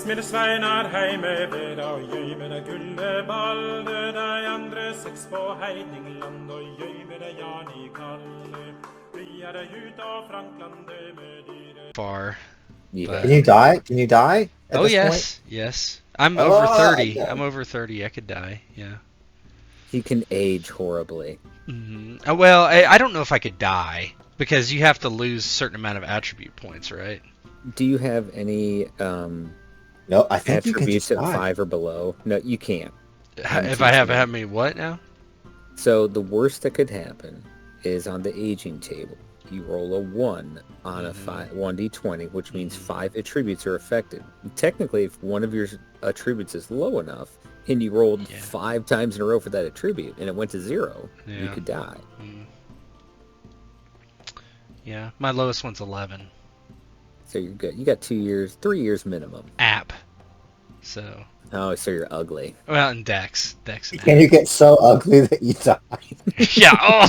Mine sveinar heime ved og gjøy med det gulleballe, de andre seks på Heidingland og gjøy med det Jan I Kalle. Vi det ut av Franklande med dyre... Far. Yeah. Can you die? Can you die at this yes, point? yes. I'm over 30. Yeah. I'm over 30. I could die, yeah. He can age horribly. Mm-hmm. Well, I don't know if I could die, because you have to lose a certain amount of attribute points, right? Do you have any... No, I think attributes you can at 5 or below. No, you can't. If I have me what now? So the worst that could happen is on the aging table. You roll a 1 on a 1d20, which means 5 attributes are affected. And technically, if one of your attributes is low enough, and you rolled 5 times in a row for that attribute, and it went to 0, you could die. Yeah, my lowest one's 11. So you're good. You got 2 years, 3 years minimum. App. So. Oh, so you're ugly. Well, in Dex. And Can you get so ugly that you die? Yeah. Oh.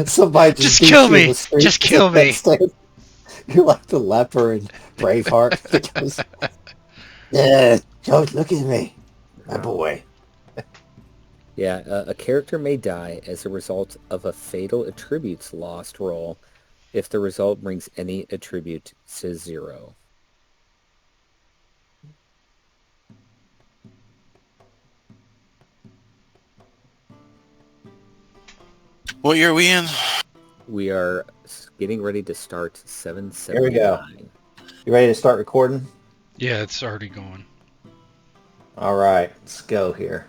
Somebody just kill me. Just kill me. You're like the leper in Braveheart. Yeah, don't look at me, my boy. Yeah, a character may die as a result of a fatal attributes lost roll if the result brings any attribute to 0. What year are we in? We are getting ready to start 779. Here we go. You ready to start recording? Yeah, it's already going. All right, let's go here.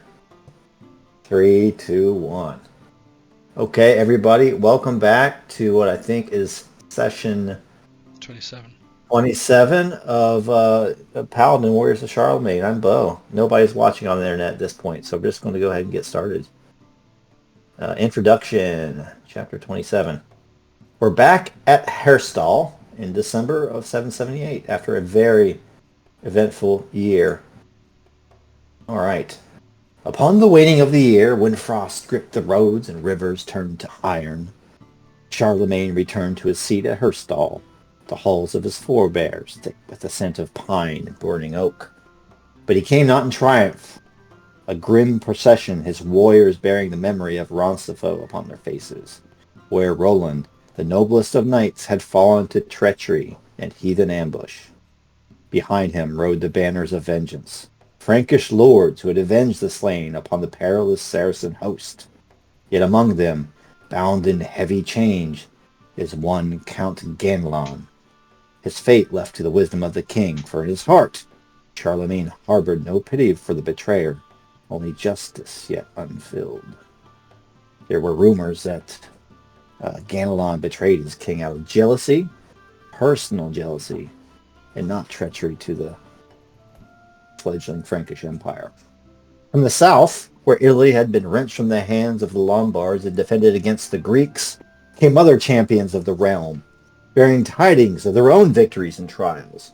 3, 2, 1. Okay, everybody, welcome back to what I think is session 27 of Paladin Warriors of Charlemagne. I'm Bo. Nobody's watching on the internet at this point, so we're just going to go ahead and get started. Introduction, chapter 27. We're back at Herstal in December of 778 after a very eventful year. All right. Upon the waning of the year, when frost gripped the roads and rivers turned to iron, Charlemagne returned to his seat at Herstal, the halls of his forebears thick with the scent of pine and burning oak. But he came not in triumph. A grim procession, his warriors bearing the memory of Ronceveaux upon their faces, where Roland, the noblest of knights, had fallen to treachery and heathen ambush. Behind him rode the banners of vengeance, Frankish lords who had avenged the slain upon the perilous Saracen host. Yet among them, bound in heavy chains, is one Count Genelon. His fate left to the wisdom of the king, for in his heart Charlemagne harbored no pity for the betrayer, only justice yet unfilled. There were rumors that Genelon betrayed his king out of jealousy, personal jealousy, and not treachery to the fledgling Frankish Empire. From the south, where Italy had been wrenched from the hands of the Lombards and defended against the Greeks, came other champions of the realm, bearing tidings of their own victories and trials.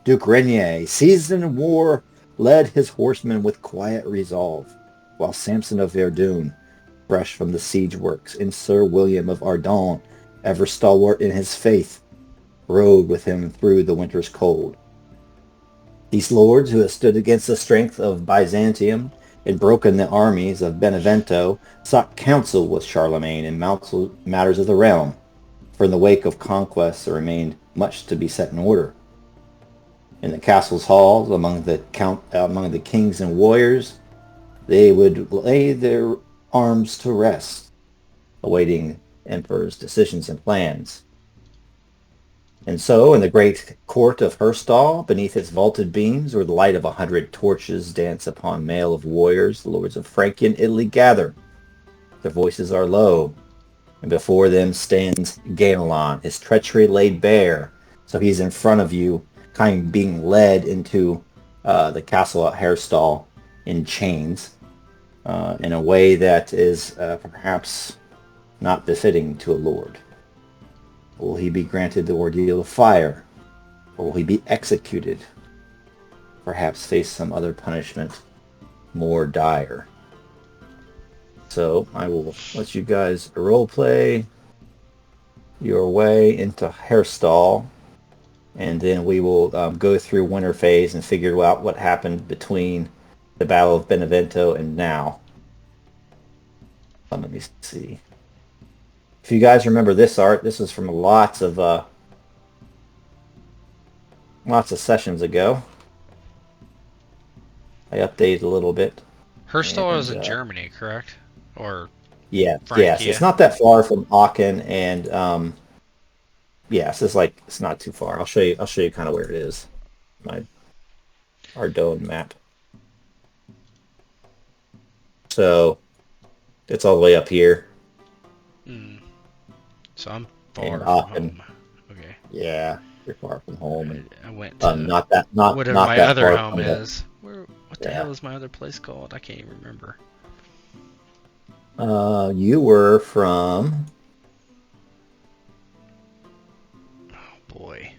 Duke Renier, seasoned in war, led his horsemen with quiet resolve, while Samson of Verdun, fresh from the siege works, and Sir William of Ardon, ever stalwart in his faith, rode with him through the winter's cold. These lords, who had stood against the strength of Byzantium and broken the armies of Benevento, sought counsel with Charlemagne in matters of the realm, for in the wake of conquest there remained much to be set in order. In the castle's halls, among the kings and warriors, they would lay their arms to rest, awaiting emperor's decisions and plans. And so, in the great court of Herstal, beneath its vaulted beams, where the light of 100 torches dance upon mail of warriors, the lords of Frankian Italy gather. Their voices are low, and before them stands Genelon, his treachery laid bare. So he's in front of you, kind of being led into the castle at Herstal in chains, in a way that is perhaps not befitting to a lord. Will he be granted the ordeal of fire? Or will he be executed? Perhaps face some other punishment more dire. So I will let you guys roleplay your way into Herstal, and then we will go through Winter Phase and figure out what happened between the Battle of Benevento and now. Let me see. If you guys remember this art, this is from lots of sessions ago. I updated a little bit. Herstal is in Germany, correct? Or yes, Frankia? it's not that far from Aachen, and yes, it's not too far. I'll show you kind of where it is. My Ardone map. So it's all the way up here. So I'm far from Aachen. home. Okay. Yeah, you're far from home, and I went to not whatever my that other far home from is. What the Yeah. hell is my other place called? I can't even remember. You were from. Oh boy.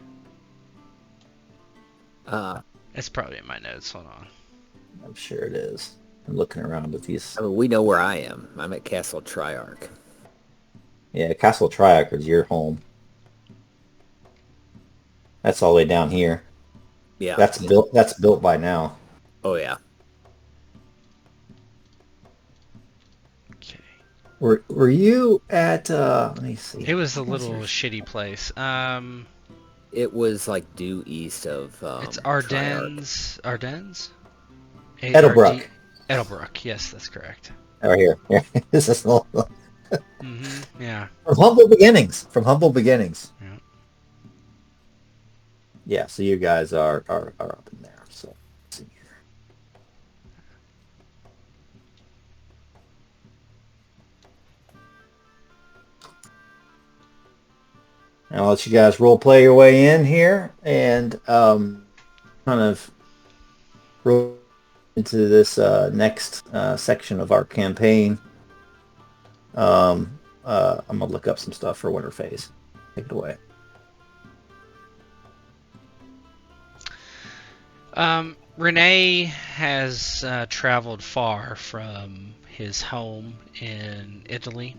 It's probably in my notes. Hold on. I'm sure it is. I'm looking around with these. I mean, we know where I am. I'm at Castle Triarch. Yeah, Castle Triarch is your home. That's all the way down here. Yeah. That's built. That's built by now. Oh yeah. Okay. Were you at? Let me see. It was a little shitty place. It was like due east of. It's Triarch. Ardennes. Edelbrock. Edelbrock. Yes, that's correct. Right here. Yeah. This is Yeah. from humble beginnings. From humble beginnings. Yeah. Yeah. So you guys are up in there. So let's see here. I'll let you guys role play your way in here and kind of roll into this next section of our campaign. I'm gonna look up some stuff for Winter Phase. Take it away. Rene has traveled far from his home in Italy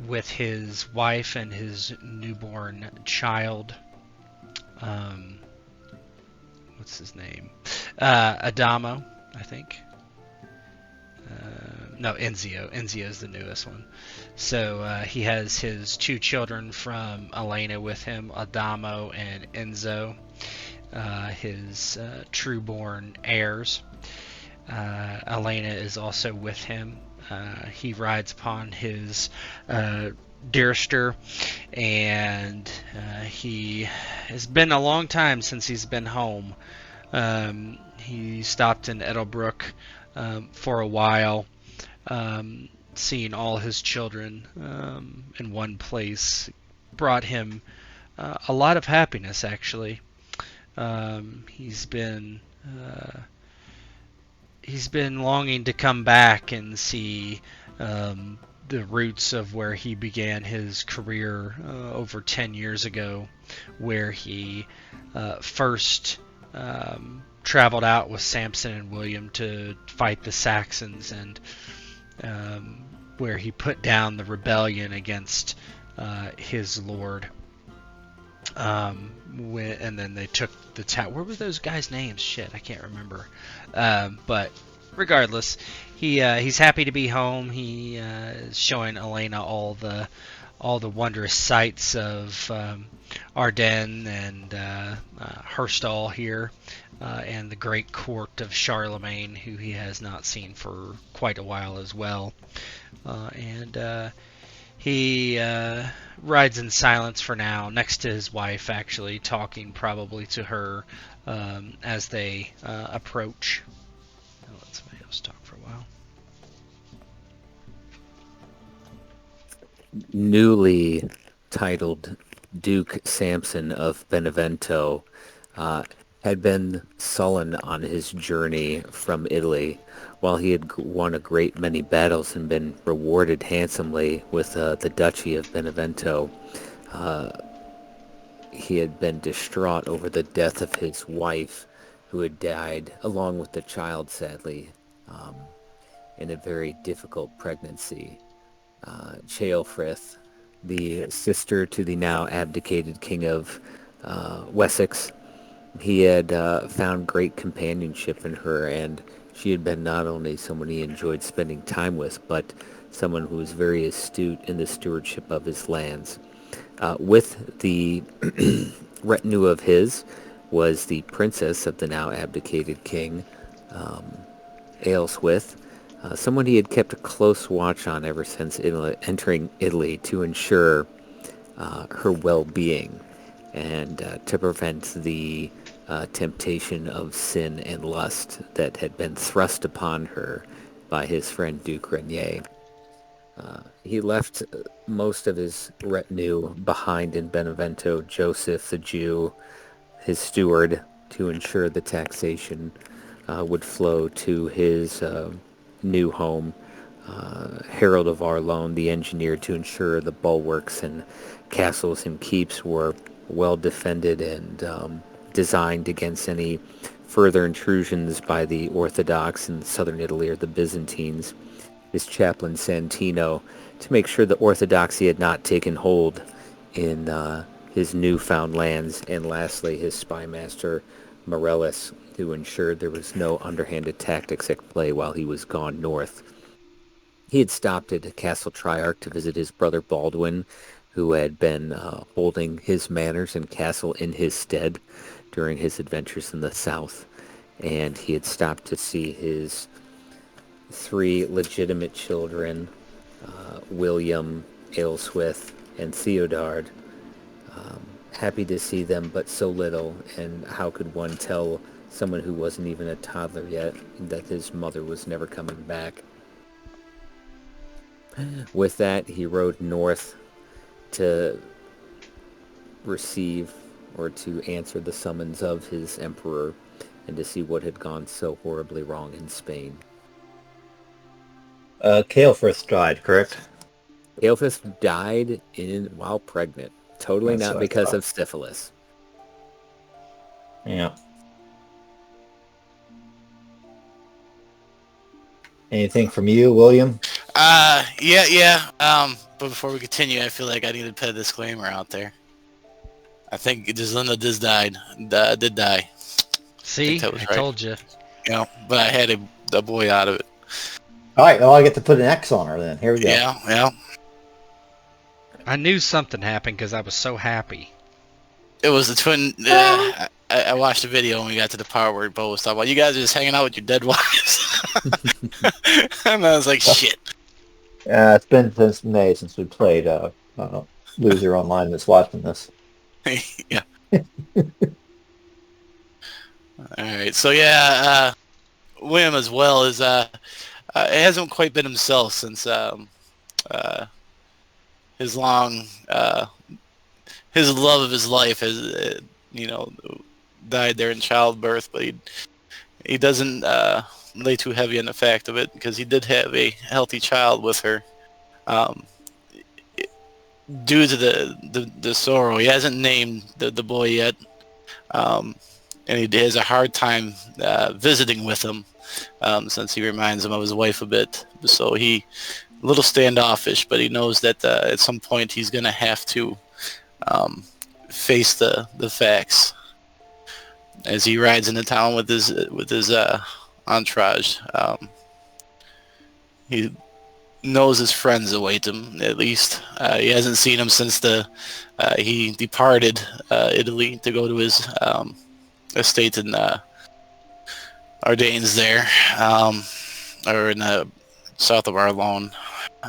with his wife and his newborn child. What's his name? Adamo, I think. No, Enzio. Enzio is the newest one. So he has his two children from Elena with him, Adamo and Enzo, his true-born heirs. Elena is also with him. He rides upon his Deerster, and he has been a long time since he's been home. He stopped in Edelbrook for a while, seeing all his children in one place brought him a lot of happiness, actually. He's been longing to come back and see the roots of where he began his career over 10 years ago, where he first traveled out with Samson and William to fight the Saxons, and where he put down the rebellion against his lord. And then they took the town. Where were those guys' names? Shit, I can't remember. But regardless, he's happy to be home. He is showing Elena all the wondrous sights of Ardennes and Herstal here, and the great court of Charlemagne, who he has not seen for quite a while as well. and he rides in silence for now, next to his wife, actually talking probably to her as they approach. I'll let somebody else talk for a while. Newly titled Duke Samson of Benevento had been sullen on his journey from Italy. While he had won a great many battles and been rewarded handsomely with the Duchy of Benevento, he had been distraught over the death of his wife, who had died along with the child, sadly, in a very difficult pregnancy. Ceolfrith, the sister to the now abdicated King of Wessex, he had found great companionship in her, and she had been not only someone he enjoyed spending time with, but someone who was very astute in the stewardship of his lands. With the retinue of his was the princess of the now abdicated king, Aelswith, someone he had kept a close watch on ever since entering Italy to ensure her well-being and to prevent the temptation of sin and lust that had been thrust upon her by his friend Duke Renier. He left most of his retinue behind in Benevento, Joseph the Jew, his steward, to ensure the taxation would flow to his new home, Harold of Arlone, the engineer, to ensure the bulwarks and castles and keeps were well defended and designed against any further intrusions by the Orthodox in southern Italy or the Byzantines. His chaplain Santino, to make sure that orthodoxy had not taken hold in his newfound lands, and lastly his spymaster Morellus, who ensured there was no underhanded tactics at play while he was gone north. He had stopped at Castle Triarch to visit his brother Baldwin, who had been holding his manors and castle in his stead during his adventures in the south, and he had stopped to see his 3 legitimate children, William, Aelswith, and Theodard. Happy to see them, but so little, and how could one tell someone who wasn't even a toddler yet that his mother was never coming back? With that, he rode north to receive or to answer the summons of his emperor and to see what had gone so horribly wrong in Spain. Ceolfrith died, correct? Ceolfrith died while pregnant. Totally That's not what I because thought. of syphilis. Yeah. Anything from you, William? Yeah. But before we continue, I feel like I need to put a disclaimer out there. I think Linda did die. See, that was I right. told you. You know, but I had a boy out of it. All right, well, I get to put an X on her then. Here we go. Yeah. I knew something happened because I was so happy. It was the twin. I watched the video when we got to the part where Bo was talking about, you guys are just hanging out with your dead wives. And I was like, shit. It's been since May since we played Loser Online that's watching this. Yeah. Alright, so yeah, William as well is, it hasn't quite been himself since his long, his love of his life has, died there in childbirth, but he doesn't lay too heavy on the fact of it, because he did have a healthy child with her. Due to the sorrow, he hasn't named the boy yet, and he has a hard time visiting with him, since he reminds him of his wife a bit. So he a little standoffish, but he knows that at some point he's gonna have to face the facts as he rides into town with his entourage. He knows his friends await him, at least. He hasn't seen him since he departed Italy to go to his estate in Ardennes there, or in the south of Arlone.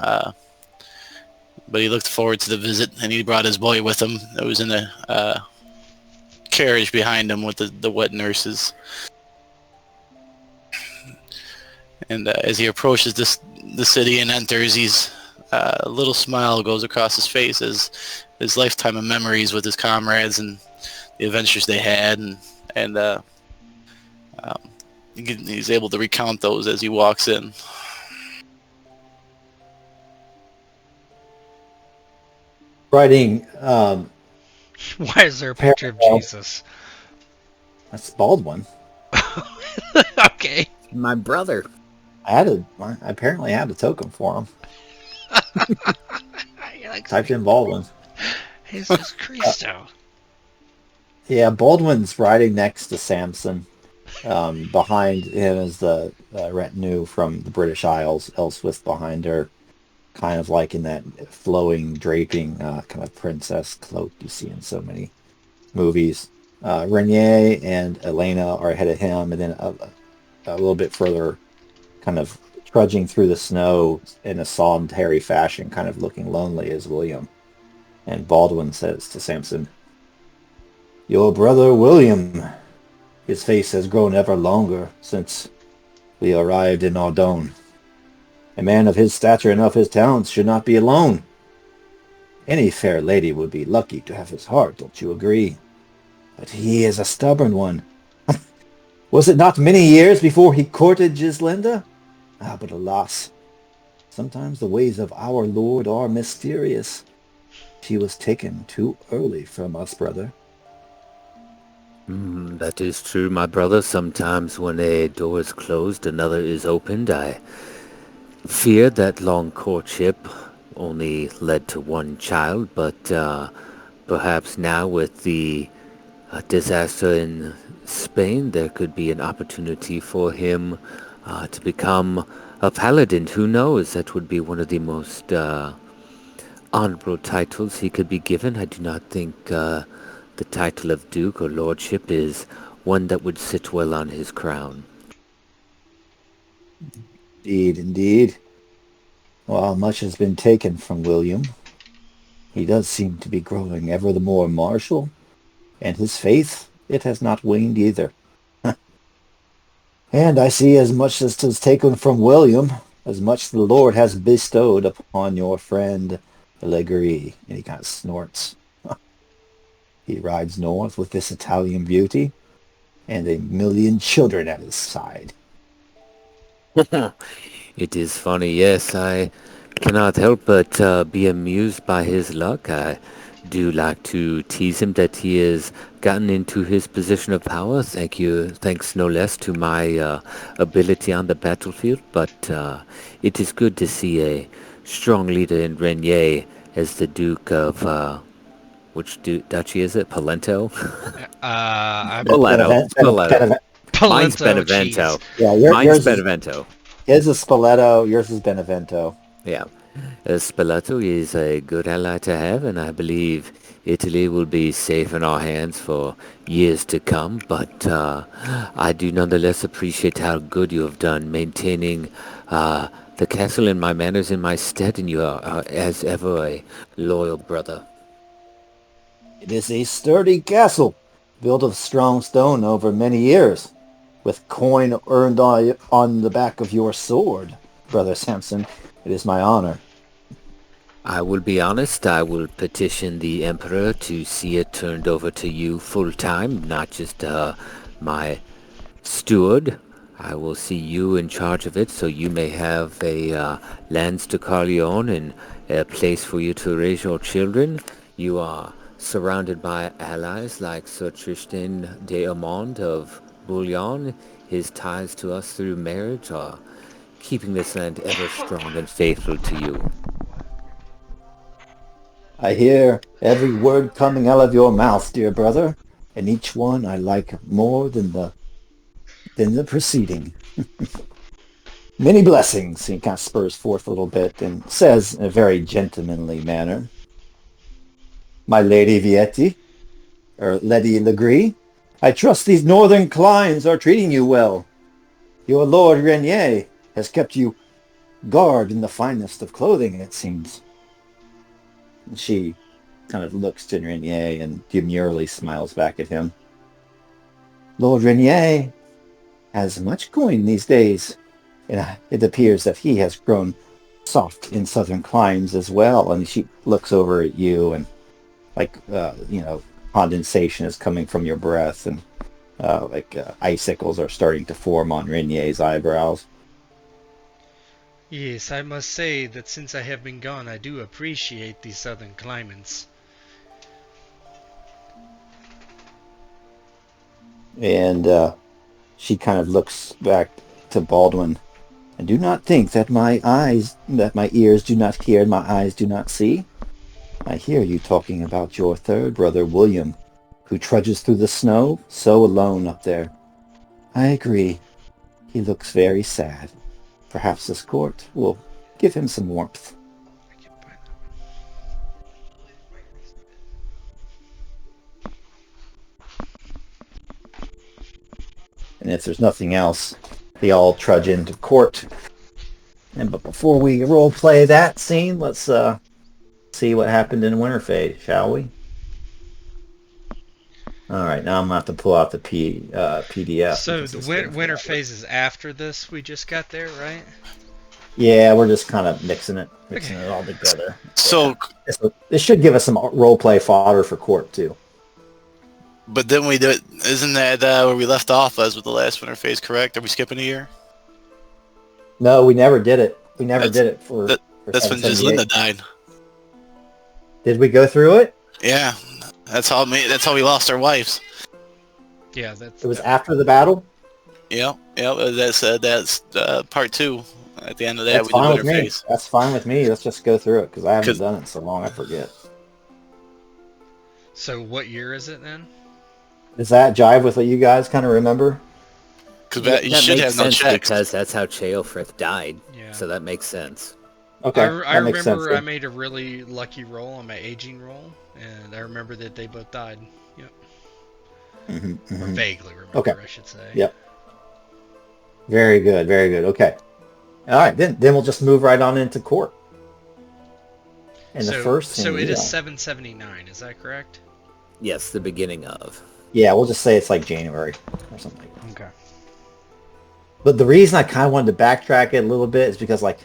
But he looked forward to the visit, and he brought his boy with him. That was in a carriage behind him with the wet nurses. And as he approaches the city and enters, a little smile goes across his face as his lifetime of memories with his comrades and the adventures they had, and he's able to recount those as he walks in. Writing, Why is there a picture of Jesus? that's Baldwin. Okay. My brother. I apparently had a token for him. You're like, Typed in Baldwin. Jesus Christo. Yeah, Baldwin's riding next to Samson. Behind him is the retinue from the British Isles. Elswith behind her, kind of like in that flowing, draping kind of princess cloak you see in so many movies. Renier and Elena are ahead of him, and then a little bit further, kind of trudging through the snow in a solitary fashion, kind of looking lonely, is William. And Baldwin says to Samson, "Your brother William. His face has grown ever longer since we arrived in Ardon. A man of his stature and of his talents should not be alone. Any fair lady would be lucky to have his heart, don't you agree? But he is a stubborn one. Was it not many years before he courted Gislinda? But alas, sometimes the ways of our Lord are mysterious. She was taken too early from us, brother." That is true, my brother. Sometimes when a door is closed, another is opened. I fear that long courtship only led to one child, but perhaps now with the disaster in Spain, there could be an opportunity for him to become a paladin. Who knows? That would be one of the most honorable titles he could be given. I do not think the title of Duke or Lordship is one that would sit well on his crown. Indeed. While much has been taken from William, he does seem to be growing ever the more martial, and his faith, it has not waned either. And I see as much as is taken from William, as much the Lord has bestowed upon your friend Legree. And he kind of snorts. He rides north with this Italian beauty and 1,000,000 children at his side. It is funny, yes. I cannot help but be amused by his luck. I do like to tease him that he has gotten into his position of power. Thanks no less to my ability on the battlefield. But it is good to see a strong leader in Renier as the Duke of... which duchy is it? Palento? Spoleto. Spoleto. Mine's Benevento. Yeah, Mine's yours Benevento. His is Spoleto, yours is Benevento. Yeah. Spoleto is a good ally to have, and I believe Italy will be safe in our hands for years to come. But I do nonetheless appreciate how good you have done maintaining the castle and my manners in my stead, and you are, as ever, a loyal brother. It is a sturdy castle, built of strong stone over many years, with coin earned on the back of your sword, Brother Samson. It is my honor. I will be honest, I will petition the Emperor to see it turned over to you full-time, not just my steward. I will see you in charge of it, so you may have a lands to Carleon and a place for you to raise your children. You are surrounded by allies like Sir Tristan d'Aumont of Bouillon. His ties to us through marriage are keeping this land ever strong and faithful to you. I hear every word coming out of your mouth, dear brother, and each one I like more than the preceding. Many blessings. He kind of spurs forth a little bit and says in a very gentlemanly manner, "My Lady Vietti, or Lady Legree, I trust these northern climes are treating you well. Your Lord Renier has kept you garbed in the finest of clothing, it seems. And she kind of looks to Renier and demurely smiles back at him. Lord Renier has much coin these days. It appears that he has grown soft in southern climes as well. And she looks over at you and condensation is coming from your breath and icicles are starting to form on Renier's eyebrows. Yes, I must say that since I have been gone, I do appreciate the southern climates. And she kind of looks back to Baldwin. I do not think that my ears do not hear and my eyes do not see. I hear you talking about your third brother, William, who trudges through the snow, so alone up there. I agree. He looks very sad. Perhaps this court will give him some warmth. And if there's nothing else, they all trudge into court. But before we role play that scene, let's see what happened in Winterfade, shall we? All right, now I'm going to have to pull out the PDF. So the winter phase is after this we just got there, right? Yeah, we're just kind of mixing it all together. So this should give us some role play fodder for court too. But then we do it. Isn't that where we left off as with the last winter phase? Correct? Are we skipping a year? No, we never did it. We never did it for. That's when Giselinda died. Did we go through it? Yeah, that's how we lost our wives. Yeah, it was after the battle. Yeah. That's part 2. At the end of that, That's we did fine winter with me. phase. That's fine with me. Let's just go through it because I haven't done it so long. I forget. So what year is it then? Does that jive with what you guys kind of remember? Because you should have no checks. Because that's how Cheofrith died. Yeah. So that makes sense. Okay. I remember I made a really lucky roll on my aging roll, and I remember that they both died. Yep. Or vaguely remember, I should say. Yep. Very good. Very good. Okay. All right. Then we'll just move right on into court. And the first thing. So it is 779. Is that correct? Yes, the beginning of. Yeah, we'll just say it's like January or something like that. Okay. But the reason I kind of wanted to backtrack it a little bit is because, like,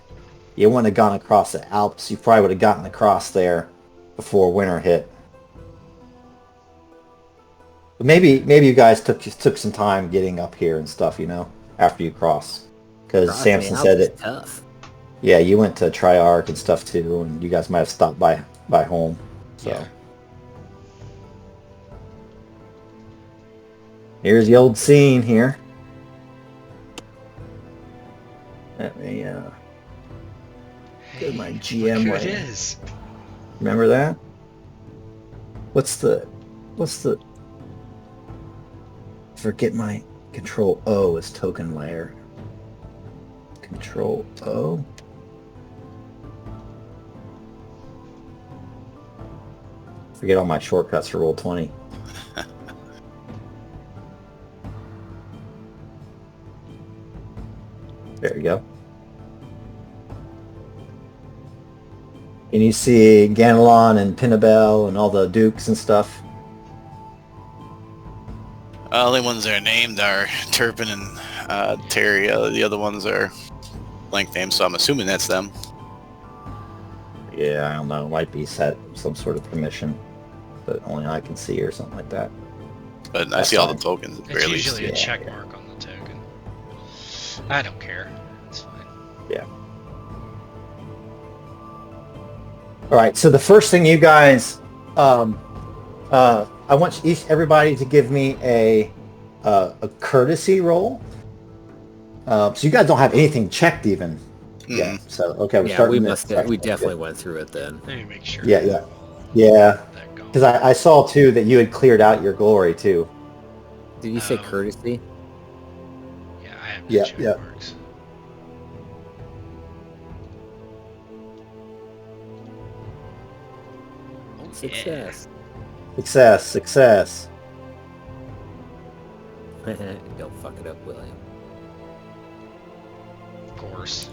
you wouldn't have gone across the Alps. You probably would have gotten across there before winter hit. But maybe you guys took some time getting up here and stuff, after you cross. Because Samson said it. Tough. Yeah, you went to Triarch and stuff too, and you guys might have stopped by home. So. Yeah. Here's the old scene here. Let me go to my GM look who way. it is. Remember that? What's the forget my Control O is token layer. Control O. Forget all my shortcuts for Roll20. There you go. And you see Genelon and Pinnabel and all the dukes and stuff. The only ones that are named are Turpin and Terry. The other ones are blank names, so I'm assuming that's them. Yeah, I don't know. It might be set some sort of permission that only I can see or something like that. But That's I see all fine. the tokens at the It's very usually least. a check mark on the token. I don't care. It's fine. Yeah. All right. So the first thing you guys, I want everybody to give me a courtesy roll. So you guys don't have anything checked even. Yeah. So okay, we're starting. We definitely went through it then. Let me make sure. Yeah. Because That I saw too that you had cleared out your glory too. Did you say courtesy? Yeah, I have the check marks. Success. Success. Don't fuck it up, William. Of course.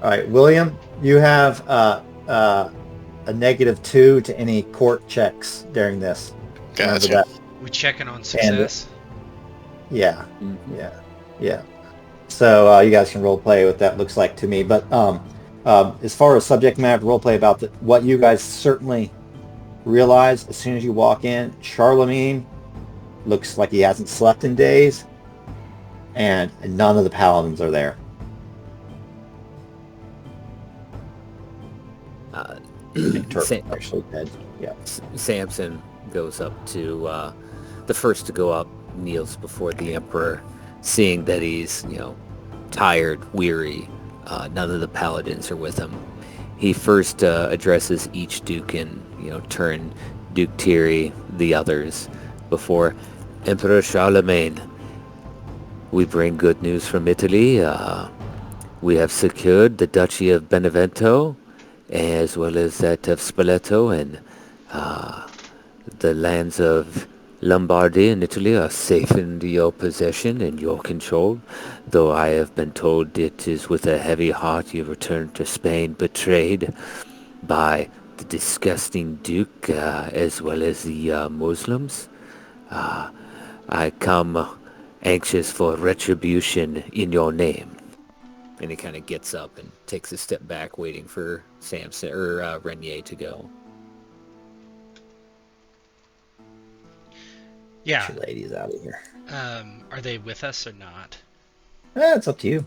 All right, William, you have a -2 to any court checks during this. Remember Gotcha. that. We checking on success. Yeah, Mhm. yeah. So you guys can role play what that looks like to me. But as far as subject matter role play about what you guys certainly realize as soon as you walk in, Charlemagne looks like he hasn't slept in days, and none of the paladins are there. Turk actually dead. Yeah. Samson goes up to the first to go up, kneels before the emperor, seeing that he's tired, weary. None of the paladins are with him. He first addresses each duke in turn, Duke Thierry, the others, before Emperor Charlemagne. We bring good news from Italy. We have secured the Duchy of Benevento, as well as that of Spoleto, and the lands of Lombardy and Italy are safe in your possession and your control, though I have been told it is with a heavy heart you return to Spain, betrayed by the disgusting Duke, as well as the Muslims. I come anxious for retribution in your name. And he kind of gets up and takes a step back, waiting for Samson or Renier to go. Yeah. Two ladies out of here. Are they with us or not? It's up to you.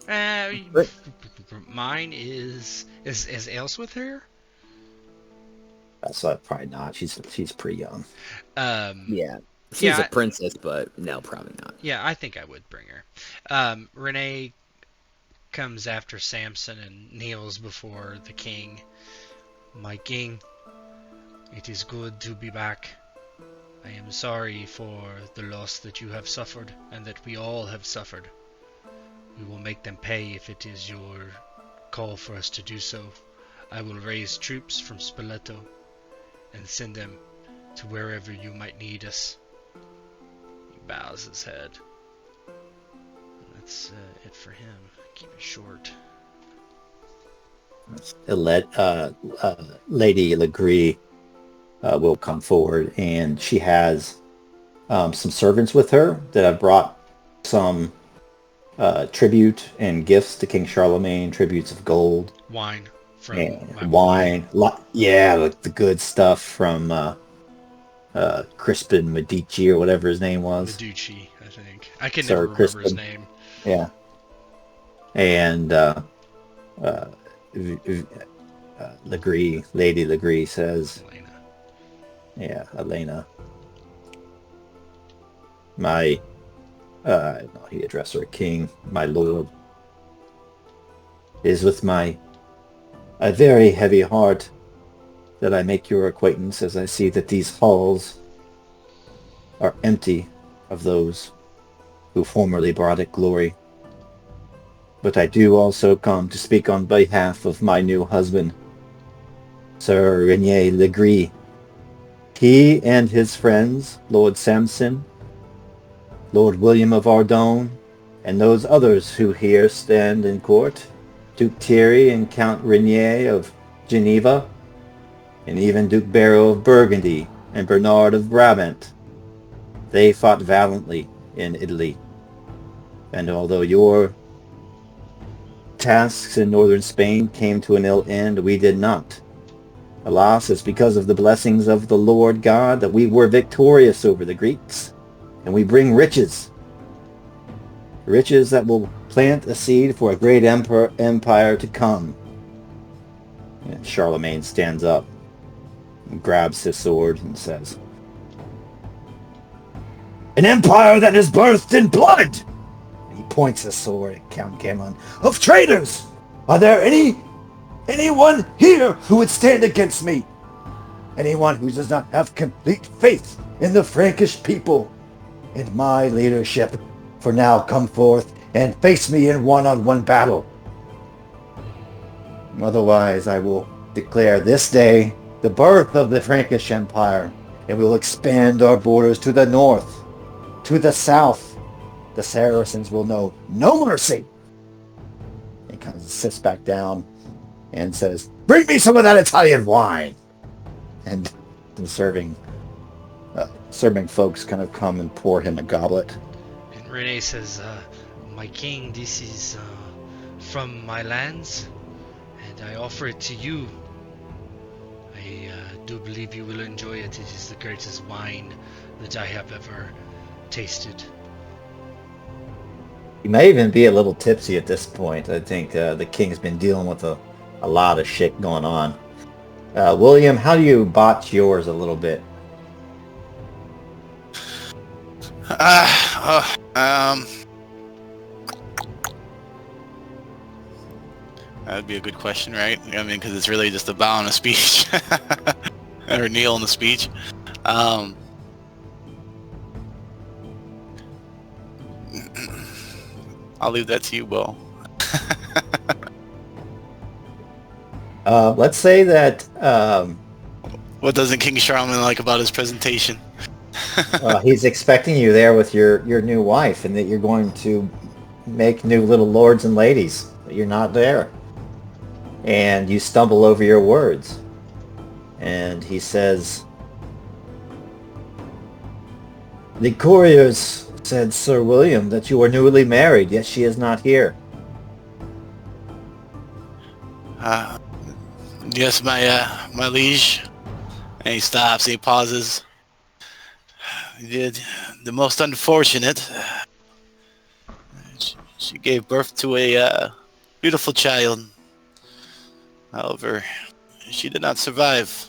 Mine is Ailsworth here? That's probably not. She's pretty young. Yeah. She's a princess, but no, probably not. Yeah, I think I would bring her. Renee comes after Samson and kneels before the king. My king, it is good to be back. I am sorry for the loss that you have suffered and that we all have suffered. We will make them pay if it is your call for us to do so. I will raise troops from Spoleto and send them to wherever you might need us. He bows his head. That's it for him. Keep it short. Lady Legree will come forward, and she has some servants with her that have brought some tribute and gifts to King Charlemagne, tributes of gold. Wine. The good stuff from Crispin Medici or whatever his name was. Medici, I think. I can never remember his name. Yeah. And Lady Legree says, Elena. He addressed her king, my lord. It is with a very heavy heart that I make your acquaintance, as I see that these halls are empty of those who formerly brought it glory. But I do also come to speak on behalf of my new husband, Sir Renier Legree. He and his friends, Lord Samson, Lord William of Ardon, and those others who here stand in court, Duke Thierry and Count Renier of Geneva, and even Duke Barrow of Burgundy and Bernard of Brabant, they fought valiantly in Italy. And although your tasks in northern Spain came to an ill end, we did not. Alas, it's because of the blessings of the Lord God that we were victorious over the Greeks, and we bring riches that will plant a seed for a great empire to come. And Charlemagne stands up and grabs his sword and says, "An empire that is birthed in blood!" And he points his sword at Count Genelon. "Of traitors! Are there anyone here who would stand against me? Anyone who does not have complete faith in the Frankish people and my leadership? For now come forth and face me in one-on-one battle. Otherwise I will declare this day the birth of the Frankish Empire, and we will expand our borders to the north, to the south. The Saracens will know no mercy." And kind of sits back down and says, "Bring me some of that Italian wine." And the serving folks kind of come and pour him a goblet. And Rene says, "My king, this is from my lands, and I offer it to you. I do believe you will enjoy it. It is the greatest wine that I have ever tasted." He may even be a little tipsy at this point. I think the king's been dealing with a lot of shit going on. William, how do you botch yours a little bit? That'd be a good question, right? I mean, because it's really just a bow and a speech, or kneel in the speech. I'll leave that to you, Bo. Let's say that What doesn't King Charlemagne like about his presentation? he's expecting you there with your new wife, and that you're going to make new little lords and ladies, but you're not there. And you stumble over your words. And he says, "The couriers said, Sir William, that you are newly married, yet she is not here." Yes, my liege. And he stops. And he pauses. The most unfortunate. She gave birth to a beautiful child. However, she did not survive.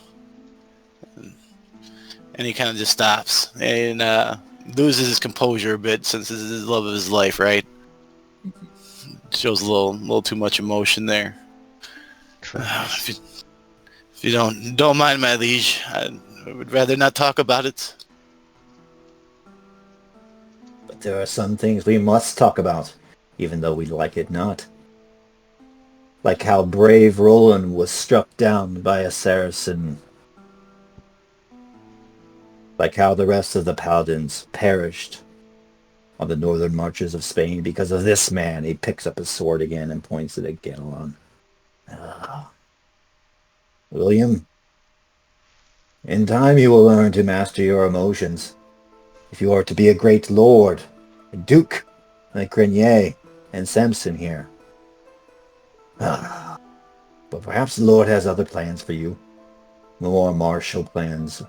And he kind of just stops and loses his composure a bit, since this is the love of his life, right? Shows a little too much emotion there. If you don't mind, my liege, I would rather not talk about it. But there are some things we must talk about, even though we like it not. Like how brave Roland was struck down by a Saracen. Like how the rest of the Paladins perished on the northern marches of Spain because of this man. He picks up his sword again and points it at Genelon. William, in time you will learn to master your emotions. If you are to be a great lord, a duke, like Grenier and Samson here. But perhaps the Lord has other plans for you. More martial plans.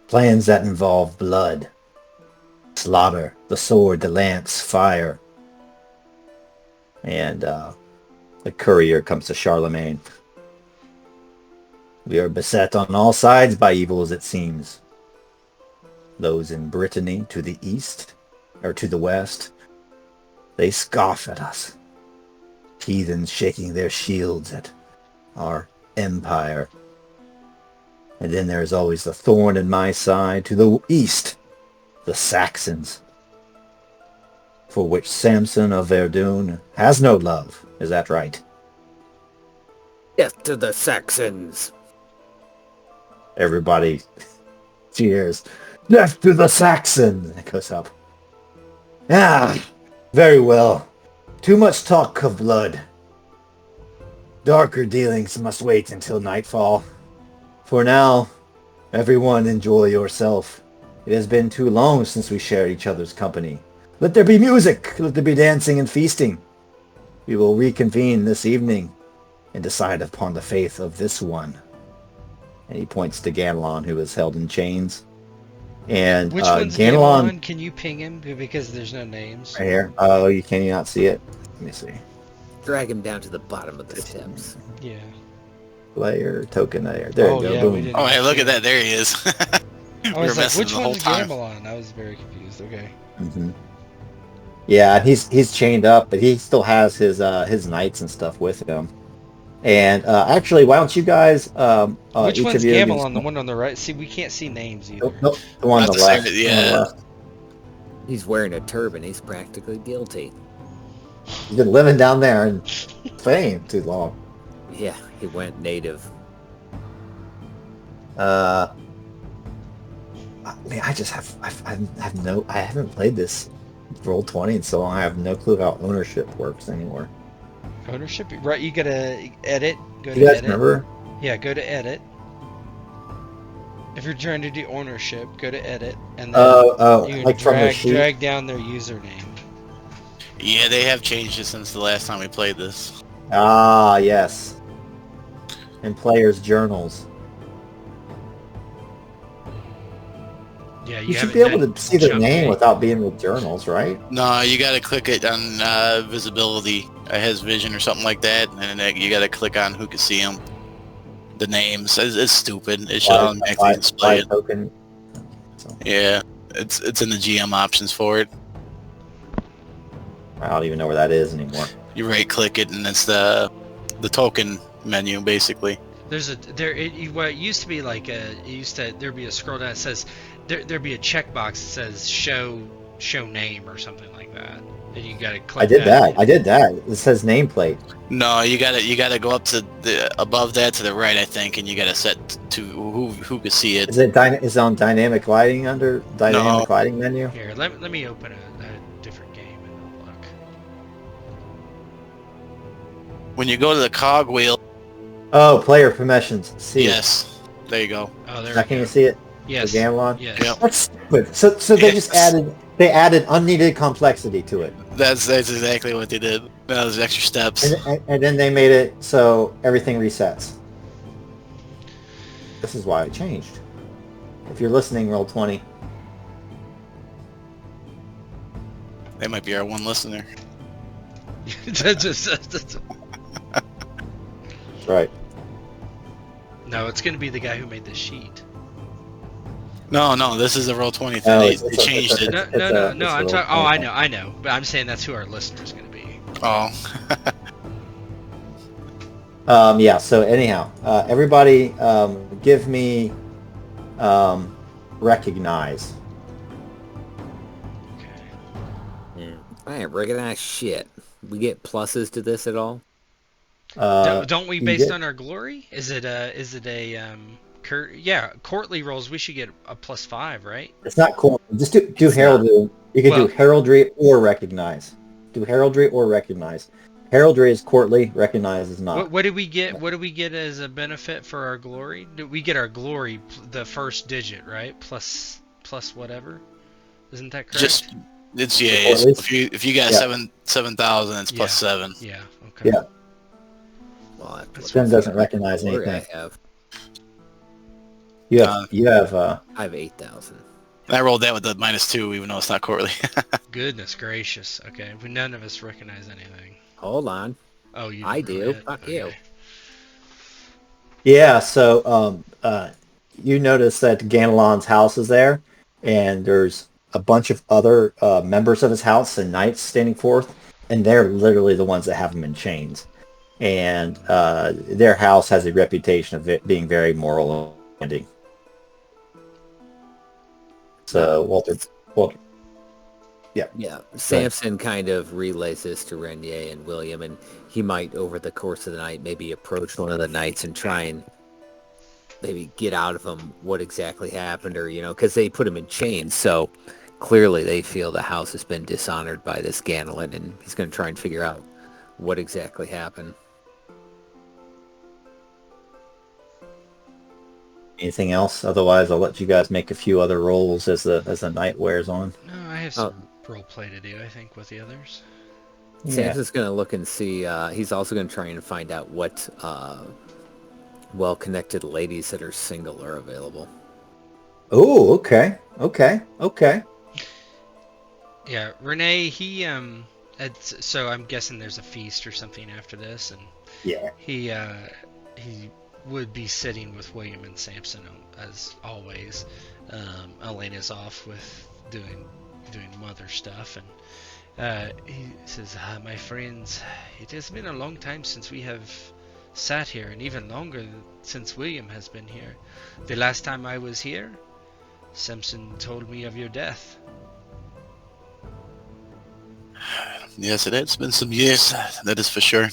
Plans that involve blood, slaughter, the sword, the lance, fire. And the courier comes to Charlemagne. We are beset on all sides by evils, it seems. Those in Brittany to the east, or to the west, they scoff at us. Heathens shaking their shields at our empire. And then there is always the thorn in my side to the east, the Saxons, for which Samson of Verdun has no love. Is that right? Death to the Saxons! Everybody cheers. Death to the Saxons! And it goes up. Ah, very well. Too much talk of blood. Darker dealings must wait until nightfall. For now, everyone enjoy yourself. It has been too long since we shared each other's company. Let there be music, let there be dancing and feasting. We will reconvene this evening and decide upon the fate of this one. And he points to Genelon, who is held in chains. And Which one's Genelon? Can you ping him? Because there's no names. Right here. Oh, you can you not see it? Let me see. Drag him down to the bottom of the steps. Yeah. Player token there. There you go. Yeah, Boom. Oh, hey, look at that. There he is. I We was were like, messing which the whole one's time. Genelon? I was very confused. Okay. Mm-hmm. Yeah, and he's chained up, but he still has his knights and stuff with him. And actually, why don't you guys? Which each one's of you Genelon? The one on the right? See, we can't see names either. Nope, the one on Not the the same, left. yeah. The one on the left. He's wearing a turban. He's practically guilty. He's been living down there in Spain too long. Yeah, he went native. Man, I just I haven't played this Roll20 in so long. I have no clue how ownership works anymore. Ownership, right? You gotta edit. Go to You guys edit. remember? Yeah, go to edit. If you're trying to do ownership, go to edit, and then you can Like from the drag sheet. down their username. Yeah, they have changed it since the last time we played this. Ah, yes. And players' journals. Yeah, You should haven't be able done to see their jump name date. without being with journals, right? No, you gotta click it on visibility. It has vision or something like that, and then you gotta click on who can see them. The names. It's stupid. It should automatically display it. Token. So, Yeah, it's in the GM options for it. I don't even know where that is anymore. You right click it, and it's the token menu basically. What it used to be like there'd be a scroll down that says there'd be a checkbox that says show name or something like that, and you gotta click I did that. It says nameplate. No, you gotta go up to the above that to the right, I think, and you gotta set to who can see it. Is it on dynamic lighting under dynamic lighting menu? Here, let me open a different game and look. When you go to the cogwheel. Oh, player permissions. See. Yes, there you go. Oh, there. Now can you see it? Yes. The Genelon? Yes. Yep. That's stupid. So they just added unneeded complexity to it. That's exactly what they did. That was extra steps. And then they made it so everything resets. This is why it changed. If you're listening, Roll20. They might be our one listener. That's Right. No, it's gonna be the guy who made the sheet. No, this is a Roll20 thing. No, They changed it. No. I'm talking. Oh, I know. But I'm saying that's who our listener's gonna be. Oh. Yeah. So anyhow, everybody, give me recognize. Okay. I ain't recognize shit. We get pluses to this at all? Don't we based on our glory? Is it a courtly rolls? We should get a +5, right? It's not cool. Just do heraldry. You can do heraldry or recognize. Do heraldry or recognize. Heraldry is courtly. Recognize is not. What did we get? What do we get as a benefit for our glory? Did we get our glory the first digit, right? Plus whatever. Isn't that correct? If you got 7,000, it's +7. Yeah. Okay. Yeah. Well, Spin doesn't recognize anything. I have You have I have 8,000. I rolled that with the -2, even though it's not courtly. Goodness gracious. Okay. None of us recognize anything. Hold on. Oh, you I do. do. Fuck you. Yeah, so you notice that Ganelon's house is there, and there's a bunch of other members of his house and knights standing forth, and they're literally the ones that have him in chains. And their house has a reputation of it being very moral and ending. So Walter, Yeah, Samson kind of relays this to Renier and William, and he might, over the course of the night, maybe approach one of the knights and try and maybe get out of them what exactly happened, or, because they put him in chains, so clearly they feel the house has been dishonored by this Genelon, and he's going to try and figure out what exactly happened. anything else? Otherwise, I'll let you guys make a few other rolls as the night wears on. No, I have some role play to do, I think, with the others. Samson's going to look and see. He's also going to try and find out what well-connected ladies that are single are available. Oh, okay. Yeah, Renee, he so I'm guessing there's a feast or something after this, and Yeah. he would be sitting with William and Samson as always. Elena's off with doing mother stuff, and he says, my friends, it has been a long time since we have sat here, and even longer since William has been here. The last time I was here, Samson told me of your death. Yes, it has been some years, that is for sure.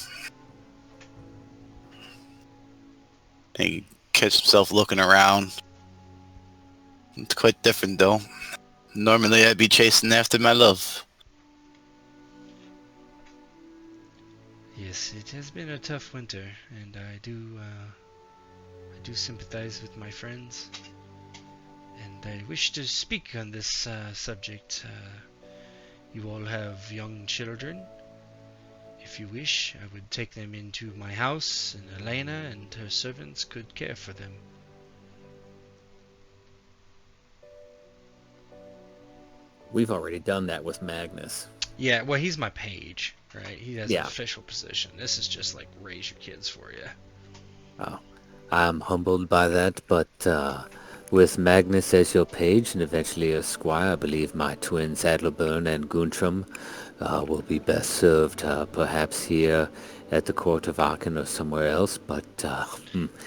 He catch himself looking around. It's quite different, though. Normally I'd be chasing after my love. Yes, it has been a tough winter, and I do sympathize with my friends. And I wish to speak on this subject. You all have young children. If you wish, I would take them into my house, and Elena and her servants could care for them. We've already done that with Magnus. Yeah, well, he's my page, right? He has Yeah. an official position. This is just like raise your kids for you. Oh, I'm humbled by that, but with Magnus as your page and eventually a squire, I believe my twins Adlerburn and Guntram will be best served perhaps here at the court of Aachen or somewhere else, but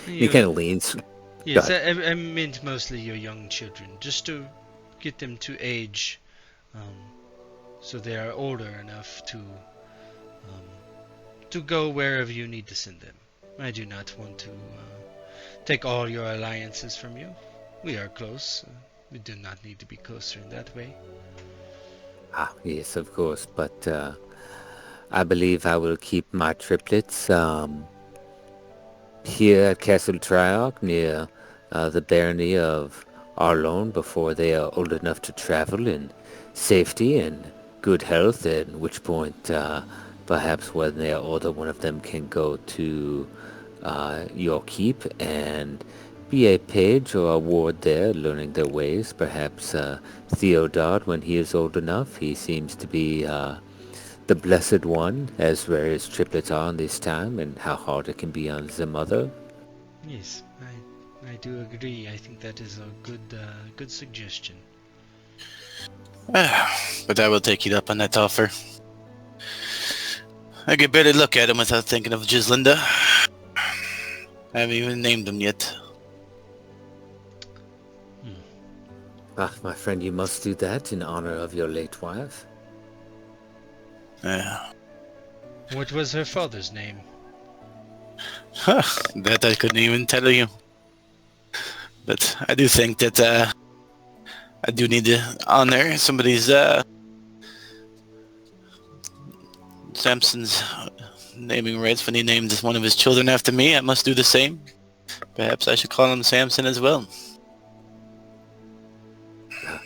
he kind of leans. Yes, I meant mostly your young children, just to get them to age, so they are older enough to go wherever you need to send them. I do not want to take all your alliances from you. We are close. We do not need to be closer in that way. Ah, yes, of course, but I believe I will keep my triplets here at Castle Triarch near the barony of Arlon before they are old enough to travel in safety and good health, at which point perhaps when they are older one of them can go to your keep and be a page or a ward there, learning their ways. Perhaps Theodard, when he is old enough, he seems to be the blessed one, as various triplets are in this time, and how hard it can be on the mother. Yes, I do agree. I think that is a good suggestion. But I will take you up on that offer. I could barely look at him without thinking of Gislinda. I haven't even named him yet. Ah, my friend, you must do that in honor of your late wife. What was her father's name? That I couldn't even tell you. But I do think that I do need to honor somebody's Samson's naming rights when he named one of his children after me. I must do the same. Perhaps I should call him Samson as well.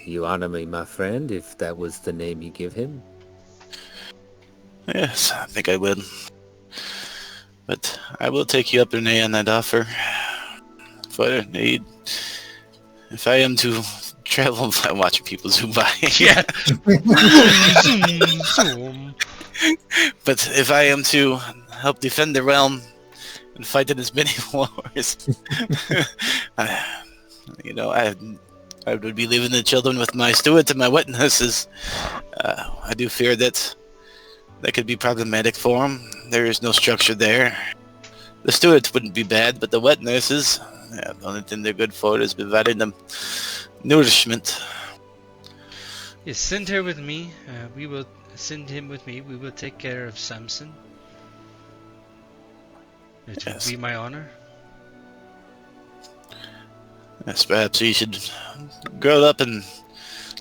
You honor me, my friend, if that was the name you give him. Yes, I think I will. But I will take you up, Renee, on that offer. If I am to travel by watching people zoom by. Yeah. But if I am to help defend the realm and fight in as many wars, I would be leaving the children with my stewards and my witnesses. I do fear that could be problematic for them. There is no structure there. The stewards wouldn't be bad, but the wet nurses, the only thing they're good for is providing them nourishment. Yes, send her with me. We will send him with me. We will take care of Samson. It will be my honor. Yes, perhaps he should grow up and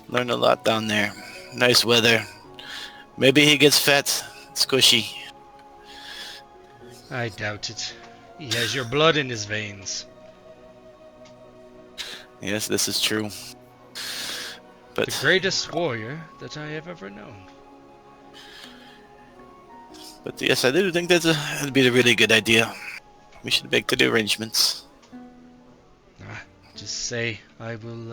learn a lot down there. Nice weather. Maybe he gets fat, squishy. I doubt it. He has your blood in his veins. Yes, this is true. But The greatest warrior that I have ever known. But yes, I do think that'd be a really good idea. We should make the arrangements. Just say I will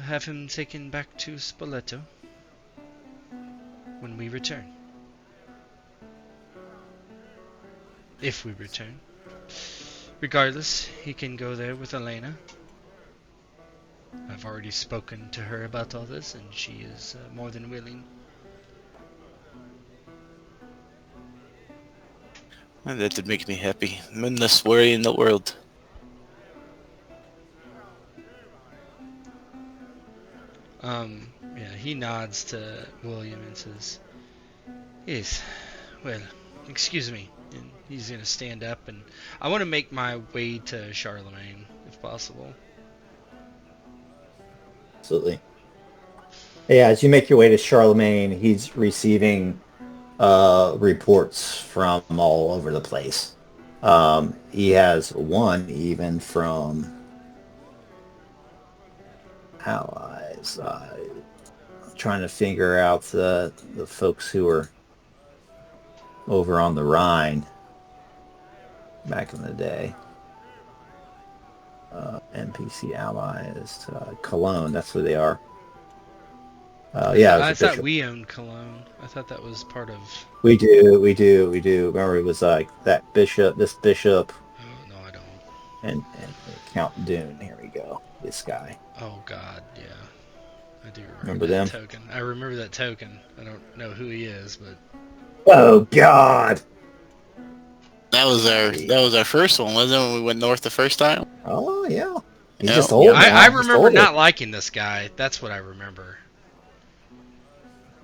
have him taken back to Spoleto when we return. If we return. Regardless, he can go there with Elena. I've already spoken to her about all this, and she is more than willing. And that would make me happy. I'm less worry in the world. Yeah, he nods to William and says, yes, well, excuse me. And he's going to stand up, and I want to make my way to Charlemagne, if possible. Absolutely. Yeah, as you make your way to Charlemagne, he's receiving reports from all over the place. He has one even from allies. Trying to figure out the folks who were over on the Rhine back in the day. NPC allies, Cologne. That's who they are. Yeah, I it was a thought bishop. we owned Cologne. I thought that was part of. We do. Remember, it was like that bishop, this bishop, Oh no, I don't. and Count Dune. Here we go. This guy. Oh God, yeah. I do Remember remember them? that token. I remember that token. I don't know who he is, but Oh God. That was our first one, wasn't it? When we went north the first time. Oh yeah. He's Yeah. just old now. I Just remember older. not liking this guy. That's what I remember.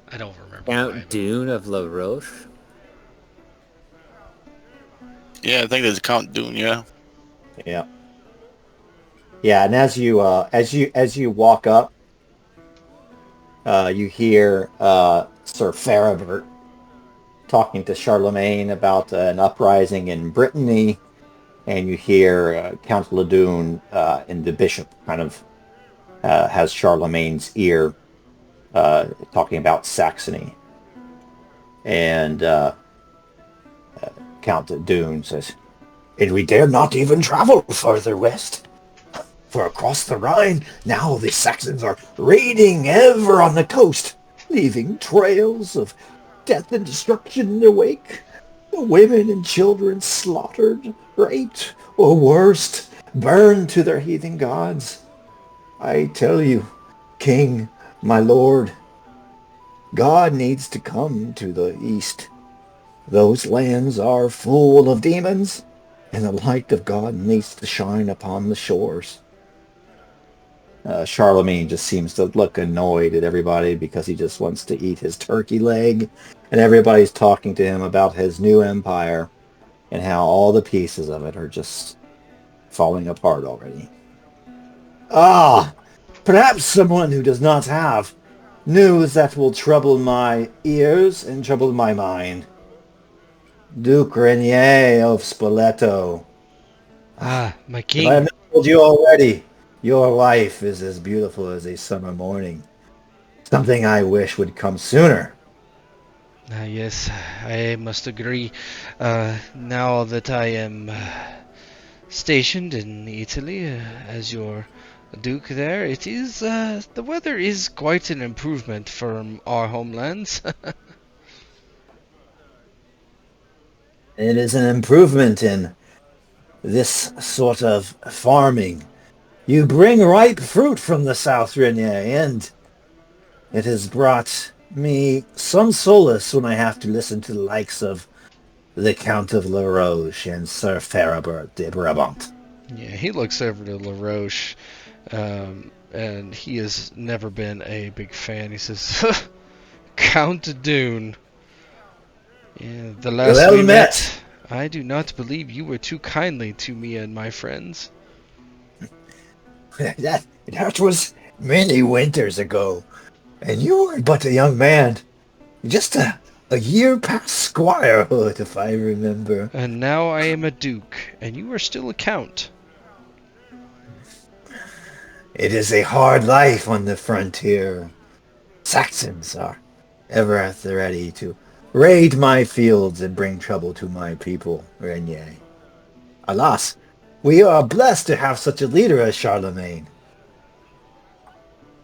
I don't remember. why, Count but- Dune of La Roche. Yeah, I think there's Count Dune. Yeah. Yeah. Yeah, and as you walk up, you hear Sir Farabert talking to Charlemagne about an uprising in Brittany, and you hear Count Ladune and the bishop kind of has Charlemagne's ear talking about Saxony. And Count Dune says, "And we dare not even travel further west. For across the Rhine, now the Saxons are raiding ever on the coast, leaving trails of death and destruction in their wake. The women and children slaughtered, raped, or worst, burned to their heathen gods. I tell you, King, my lord, God needs to come to the east. Those lands are full of demons, and the light of God needs to shine upon the shores." Charlemagne just seems to look annoyed at everybody because he just wants to eat his turkey leg, and everybody's talking to him about his new empire and how all the pieces of it are just falling apart already. "Ah, perhaps someone who does not have news that will trouble my ears and trouble my mind. Duke Renier of Spoleto. Ah, my If I king. have not told you already, your wife is as beautiful as a summer morning. Something I wish would come sooner." Yes, I must agree. Now that I am stationed in Italy as your duke there, it is the weather is quite an improvement from our homelands. It is an improvement in this sort of farming. You bring ripe fruit from the south, Renier, and it has brought me some solace when I have to listen to the likes of the Count of La Roche and Sir Farabert de Brabant. Yeah, he looks over to LaRoche, and he has never been a big fan. He says, Count Dune. Yeah, the last Well we met. met, I do not believe you were too kindly to me and my friends. That was many winters ago, and you were but a young man. Just a year past squirehood, if I remember. And now I am a duke, and you are still a count. It is a hard life on the frontier. Saxons are ever at the ready to raid my fields and bring trouble to my people, Renier. Alas, we are blessed to have such a leader as Charlemagne.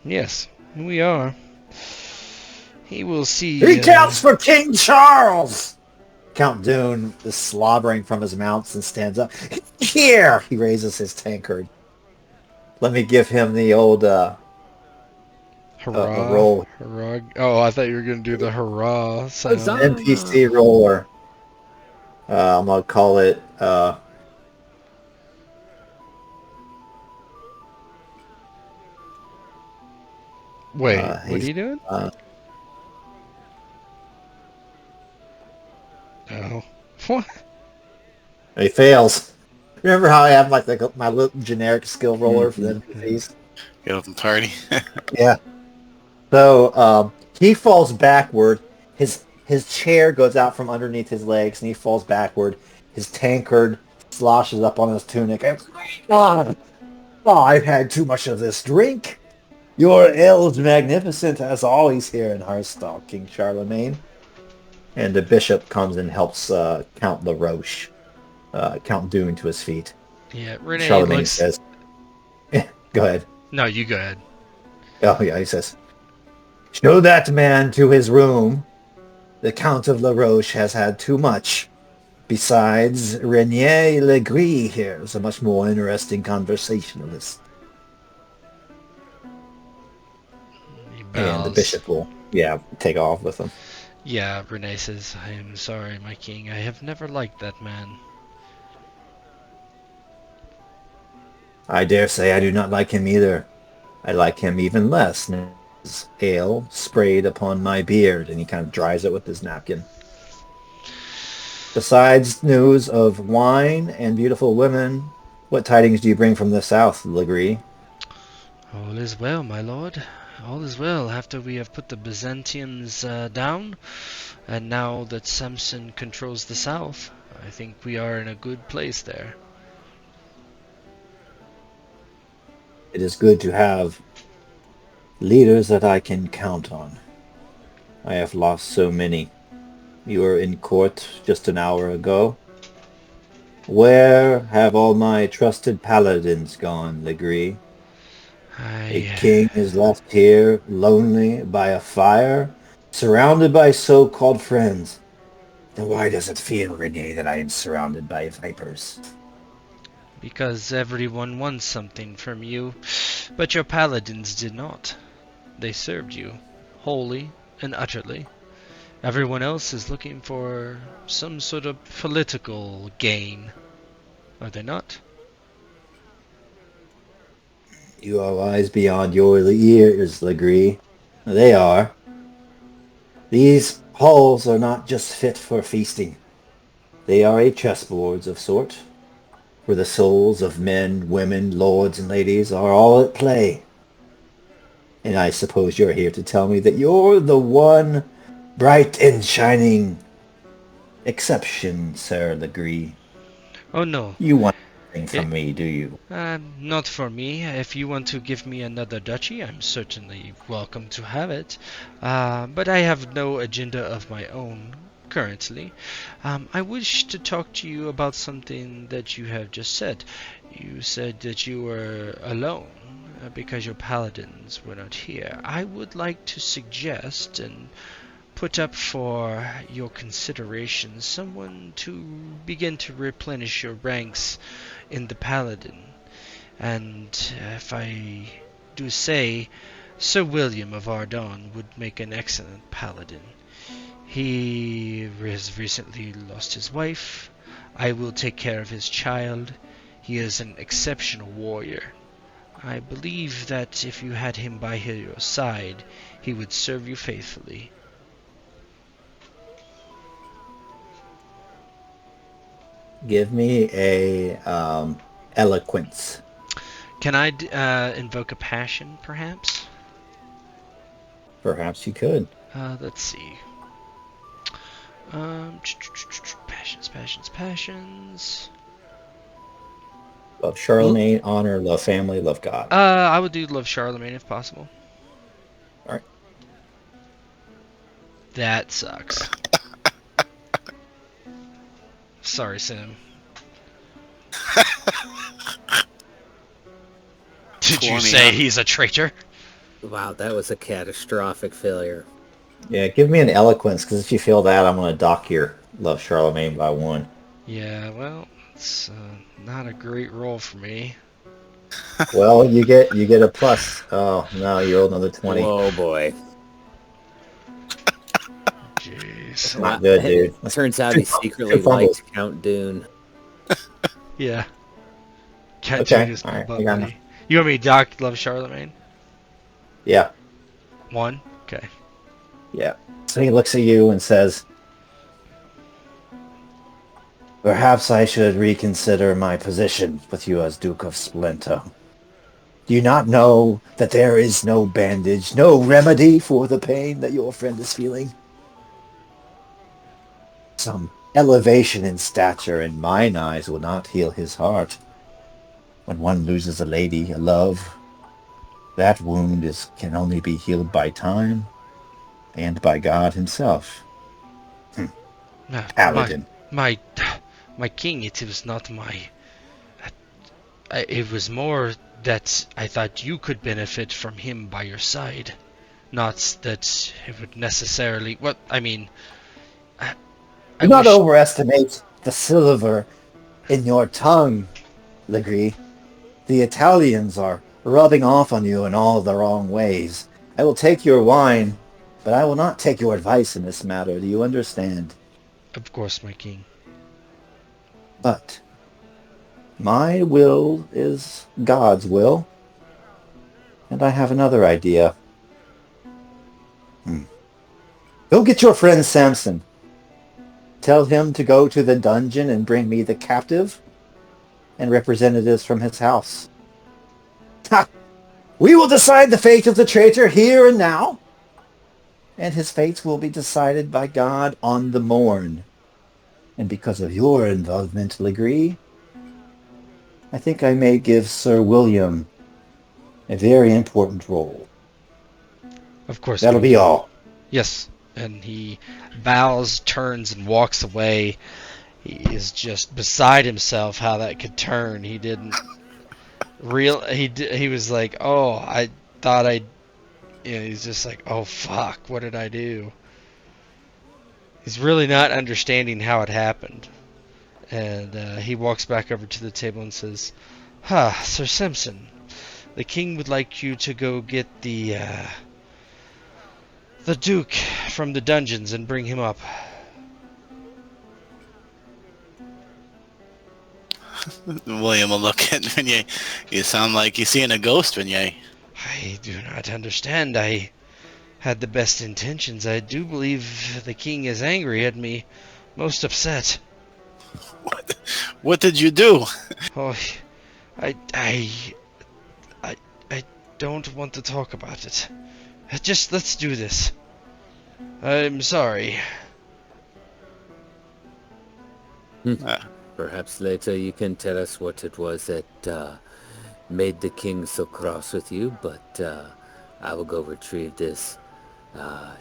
Yes, we are. He will see. He counts for King Charles! Count Dune is slobbering from his mount and stands up. Here! He raises his tankard. Let me give him the old Hurrah. roll. Hurrah. Oh, I thought you were going to do the hurrah sound. Huzzah. NPC roller. I'm going to call it... Wait, what are he's- you doing? uh, Oh. What? he fails. Remember how I have like my little generic skill roller for the NPCs? Get up and party. Yeah. So he falls backward. His his chair goes out from underneath his legs, and he falls backward. His tankard sloshes up on his tunic. Ah, I've had too much of this drink. Your ale's magnificent as always here in Herstal, King Charlemagne. And the bishop comes and helps Count LaRoche, Count Dune to his feet. Yeah, Renee Charlemagne looks. says, go ahead. No, you go ahead. Oh, yeah, he says, show that man to his room. The Count of LaRoche has had too much. Besides, Renier Legris here is a much more interesting conversationalist. He And the bows. bishop will, take off with him. Yeah, Renee says, I am sorry, my king. I have never liked that man. I dare say I do not like him either. I like him even less now. His ale sprayed upon my beard, and he kind of dries it with his napkin. Besides news of wine and beautiful women, what tidings do you bring from the south, Legris? All is well, my lord. All is well after we have put the Byzantians down, and now that Samson controls the south, I think we are in a good place there. It is good to have leaders that I can count on. I have lost so many. You were in court just an hour ago. Where have all my trusted paladins gone, Legris? A king is left here, lonely by a fire, surrounded by so-called friends. Then why does it feel, Renier, that I am surrounded by vipers? Because everyone wants something from you, but your paladins did not. They served you, wholly and utterly. Everyone else is looking for some sort of political gain. Are they not? You are wise beyond your years, Legris. They are. These halls are not just fit for feasting. They are a chessboard of sort, where the souls of men, women, lords, and ladies are all at play. And I suppose you're here to tell me that you're the one bright and shining exception, Sir Legris. Oh no. You want anything from me, do you? Not for me. If you want to give me another duchy, I'm certainly welcome to have it. But I have no agenda of my own currently. I wish to talk to you about something that you have just said. You said that you were alone because your paladins were not here. I would like to suggest and put up for your consideration someone to begin to replenish your ranks in the Paladin. And if I do say, Sir William of Ardon would make an excellent Paladin. He has recently lost his wife. I will take care of his child. He is an exceptional warrior. I believe that if you had him by your side, he would serve you faithfully. Give me a eloquence. Can I invoke a passion, perhaps? Perhaps you could. Let's see. Passions. Love Charlemagne, honor, love family, love God. I would do love Charlemagne if possible. All right. That sucks. Sorry, Sam. Did you 20 say up. he's a traitor? Wow, that was a catastrophic failure. Yeah, give me an eloquence, because if you fail that, I'm going to dock your love Charlemagne by 1. Yeah, well, it's not a great roll for me. Well, you get a plus. Oh no, you rolled another 20. Whoa, boy. Jeez. Not good, dude. It turns out he secretly likes Count Dune. Yeah. Cat Okay, June is my alright, butt I got buddy. You want me to dock love Charlemagne? Yeah, 1? Okay. yeah. So he looks at you and says, perhaps I should reconsider my position with you as Duke of Splento. Do you not know that there is no bandage, no remedy for the pain that your friend is feeling? Some elevation in stature in mine eyes will not heal his heart. When one loses a lady, a love, that wound can only be healed by time and by God himself. Paladin. My king, it was not my... it was more that I thought you could benefit from him by your side. Not that it would necessarily... Well, I mean... Do not overestimate the silver in your tongue, Legree. The Italians are rubbing off on you in all the wrong ways. I will take your wine, but I will not take your advice in this matter. Do you understand? Of course, my king. But my will is God's will, and I have another idea. Go get your friend Samson. Tell him to go to the dungeon and bring me the captive and representatives from his house. Ha! We will decide the fate of the traitor here and now, and his fate will be decided by God on the morn. And because of your involvement, Legree, I think I may give Sir William a very important role. Of course. That'll be all. Yes. And he bows, turns, and walks away. He is just beside himself how that could turn. He didn't he was like, oh, I thought he's just like, oh fuck, what did I do? He's really not understanding how it happened. And he walks back over to the table and says, Sir Simpson, the king would like you to go get the Duke from the dungeons and bring him up. William will look at Vignay. You sound like you're seeing a ghost, Vignay. I do not understand. I had the best intentions. I do believe the king is angry at me. Most upset. What did you do? Oh, I don't want to talk about it. Just let's do this. I'm sorry. Perhaps later you can tell us what it was that made the king so cross with you, but I will go retrieve this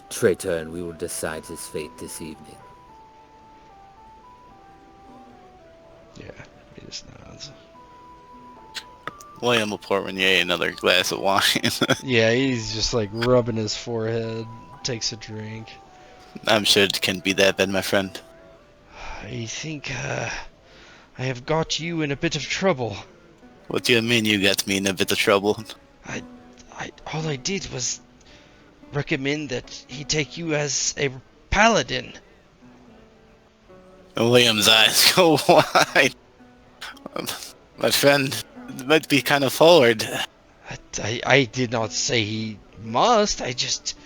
traitor and we will decide his fate this evening. Yeah, he just nods. William will pour Vignay another glass of wine. Yeah, he's just like rubbing his forehead, takes a drink. I'm sure it can't be that bad, my friend. I think I have got you in a bit of trouble. What do you mean you got me in a bit of trouble? All I did was recommend that he take you as a paladin. William's eyes go wide. My friend might be kind of forward. I did not say he must. I just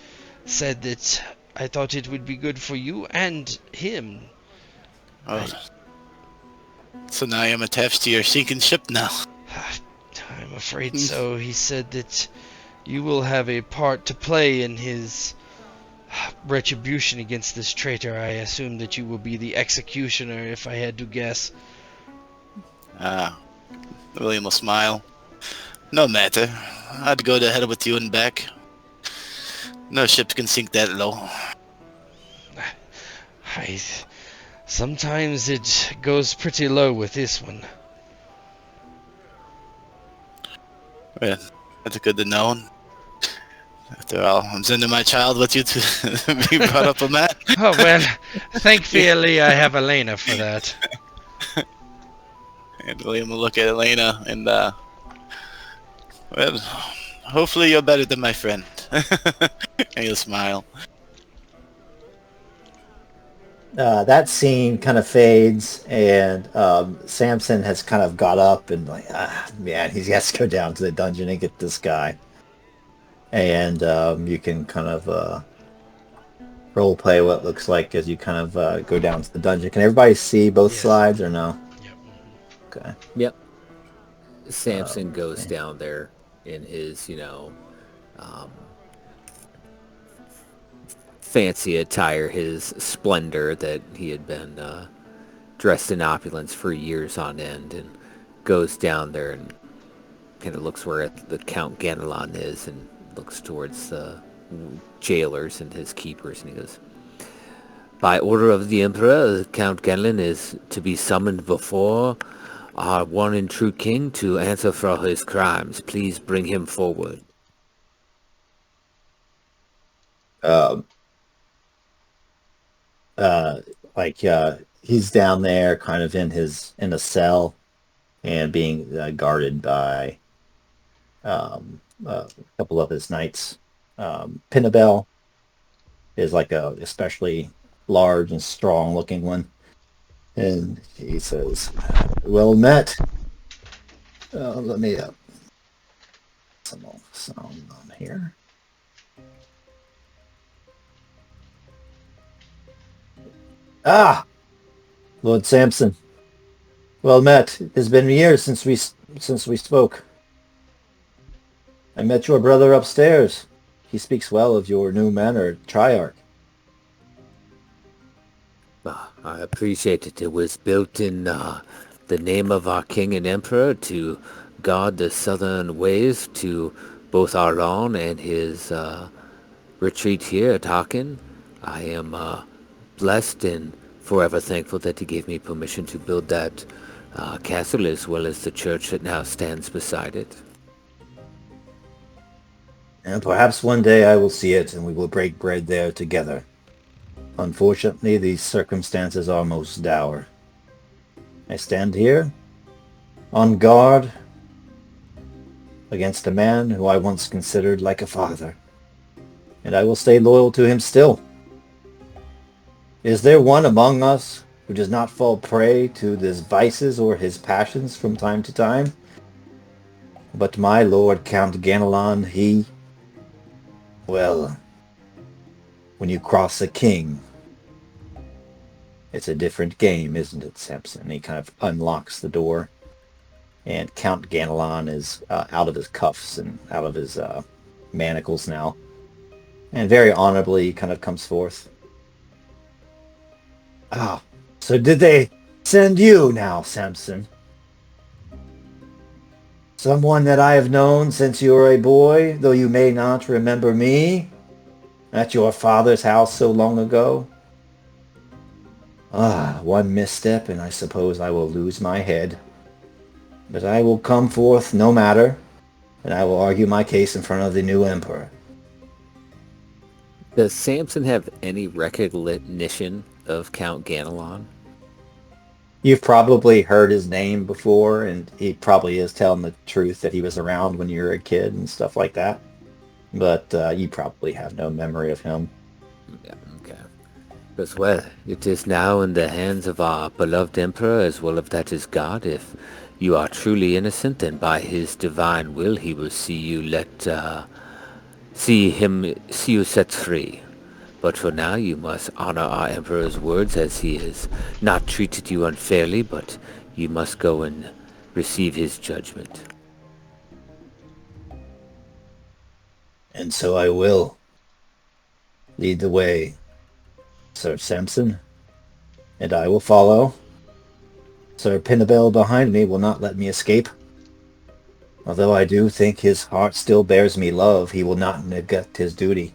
said that I thought it would be good for you and him. Oh. So now I am attached to your sinking ship now. I'm afraid so. He said that you will have a part to play in his retribution against this traitor. I assume that you will be the executioner, if I had to guess. William will smile. No matter. I'd go to hell with you and back. No ship can sink that low. Sometimes it goes pretty low with this one. Well, that's good to know. After all, I'm sending my child with you to be brought up a man. Oh, well, thankfully I have Elena for that. And William will look at Elena and, well, hopefully you're better than my friend. And he'll smile. That scene kind of fades, and Samson has kind of got up and like, man, he has to go down to the dungeon and get this guy. And you can kind of role play what it looks like as you kind of go down to the dungeon. Can everybody see both sides or no? Yep. Okay. Yep. Samson goes down there in his, fancy attire, his splendor that he had been dressed in opulence for years on end, and goes down there and kind of looks where the Count Genelon is and looks towards the jailers and his keepers, and he goes, "By order of the Emperor, Count Genelon is to be summoned before our one and true king to answer for his crimes. Please bring him forward." He's down there kind of in a cell and being guarded by a couple of his knights. Pinnabel is like a especially large and strong looking one, and he says, "Well met." Let me some more sound on here. Ah, Lord Samson. Well met. It has been years since we spoke. I met your brother upstairs. He speaks well of your new manor, Triarch. I appreciate it. It was built in the name of our king and emperor to guard the southern ways to both Arlon and his retreat here at Haken. I am blessed and forever thankful that he gave me permission to build that castle as well as the church that now stands beside it. And perhaps one day I will see it and we will break bread there together. Unfortunately, these circumstances are most dour. I stand here, on guard, against a man who I once considered like a father, and I will stay loyal to him still. Is there one among us who does not fall prey to his vices or his passions from time to time? But my lord Count Genelon, well, when you cross a king, it's a different game, isn't it, Samson? And he kind of unlocks the door, and Count Genelon is out of his cuffs and out of his manacles now, and very honorably kind of comes forth. Ah, so did they send you now, Samson? Someone that I have known since you were a boy, though you may not remember me, at your father's house so long ago? Ah, one misstep and I suppose I will lose my head. But I will come forth no matter, and I will argue my case in front of the new emperor. Does Samson have any recognition of Count Genelon? You've probably heard his name before, and he probably is telling the truth that he was around when you were a kid and stuff like that. But you probably have no memory of him. Yeah, okay. Because, well, it is now in the hands of our beloved emperor as well as that is God. If you are truly innocent, then by his divine will he will see you see you set free. But for now you must honor our emperor's words, as he has not treated you unfairly, but you must go and receive his judgment. And so I will. Lead the way, Sir Samson, and I will follow. Sir Pinnabel behind me will not let me escape. Although I do think his heart still bears me love, he will not neglect his duty.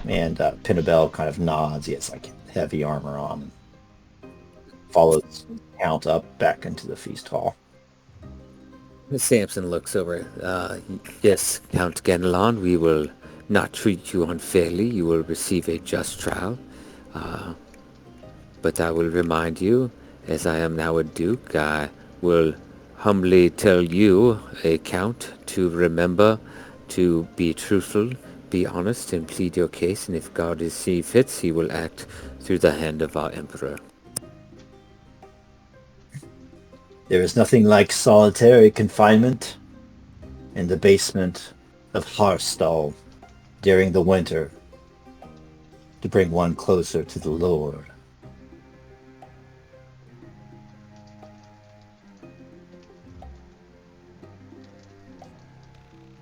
And Pinnabel kind of nods. He has like heavy armor on. Follows Count up back into the feast hall. Samson looks over. Yes, Count Genelon, we will not treat you unfairly. You will receive a just trial. But I will remind you, as I am now a duke, I will humbly tell you, a count, to remember to be truthful, be honest, and plead your case. And if God is see fits, he will act through the hand of our emperor. There is nothing like solitary confinement in the basement of Herstal during the winter to bring one closer to the Lord.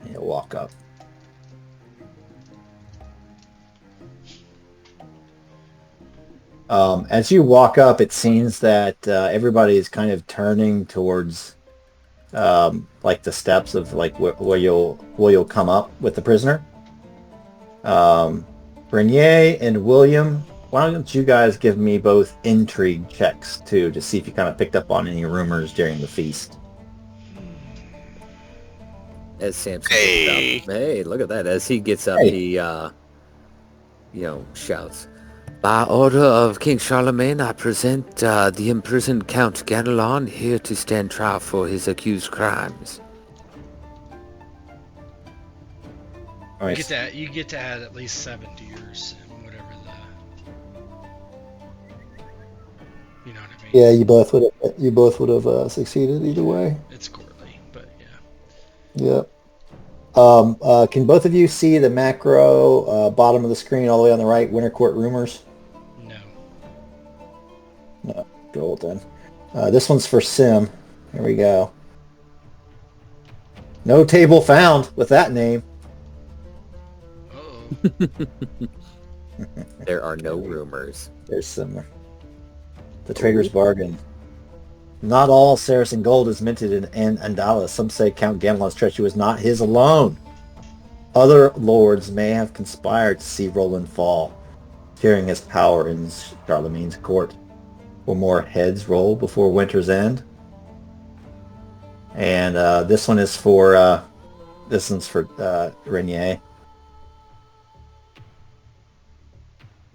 He'll walk up. As you walk up, it seems that everybody is kind of turning towards like the steps of like where you'll come up with the prisoner. Renier and William, why don't you guys give me both intrigue checks too, to see if you kind of picked up on any rumors during the feast. As Samson Hey. gets up, hey, look at that! As he gets up, Hey. he shouts, "By order of King Charlemagne, I present the imprisoned Count Genelon here to stand trial for his accused crimes." All right. You get to add at least 7 to yours, whatever you know what I mean. Yeah, you both would have succeeded either way. It's quarterly, but yeah. Yep. Can both of you see the macro bottom of the screen all the way on the right, Winter Court rumors? No. No, go then. This one's for Sim. Here we go. No table found with that name. Uh-oh. There are no rumors. There's some. The trader's bargain. Not all Saracen gold is minted in Andala. Some say Count Genelon's treachery was not his alone. Other lords may have conspired to see Roland fall, fearing his power in Charlemagne's court. Will more heads roll before winter's end? And this one's for Renier.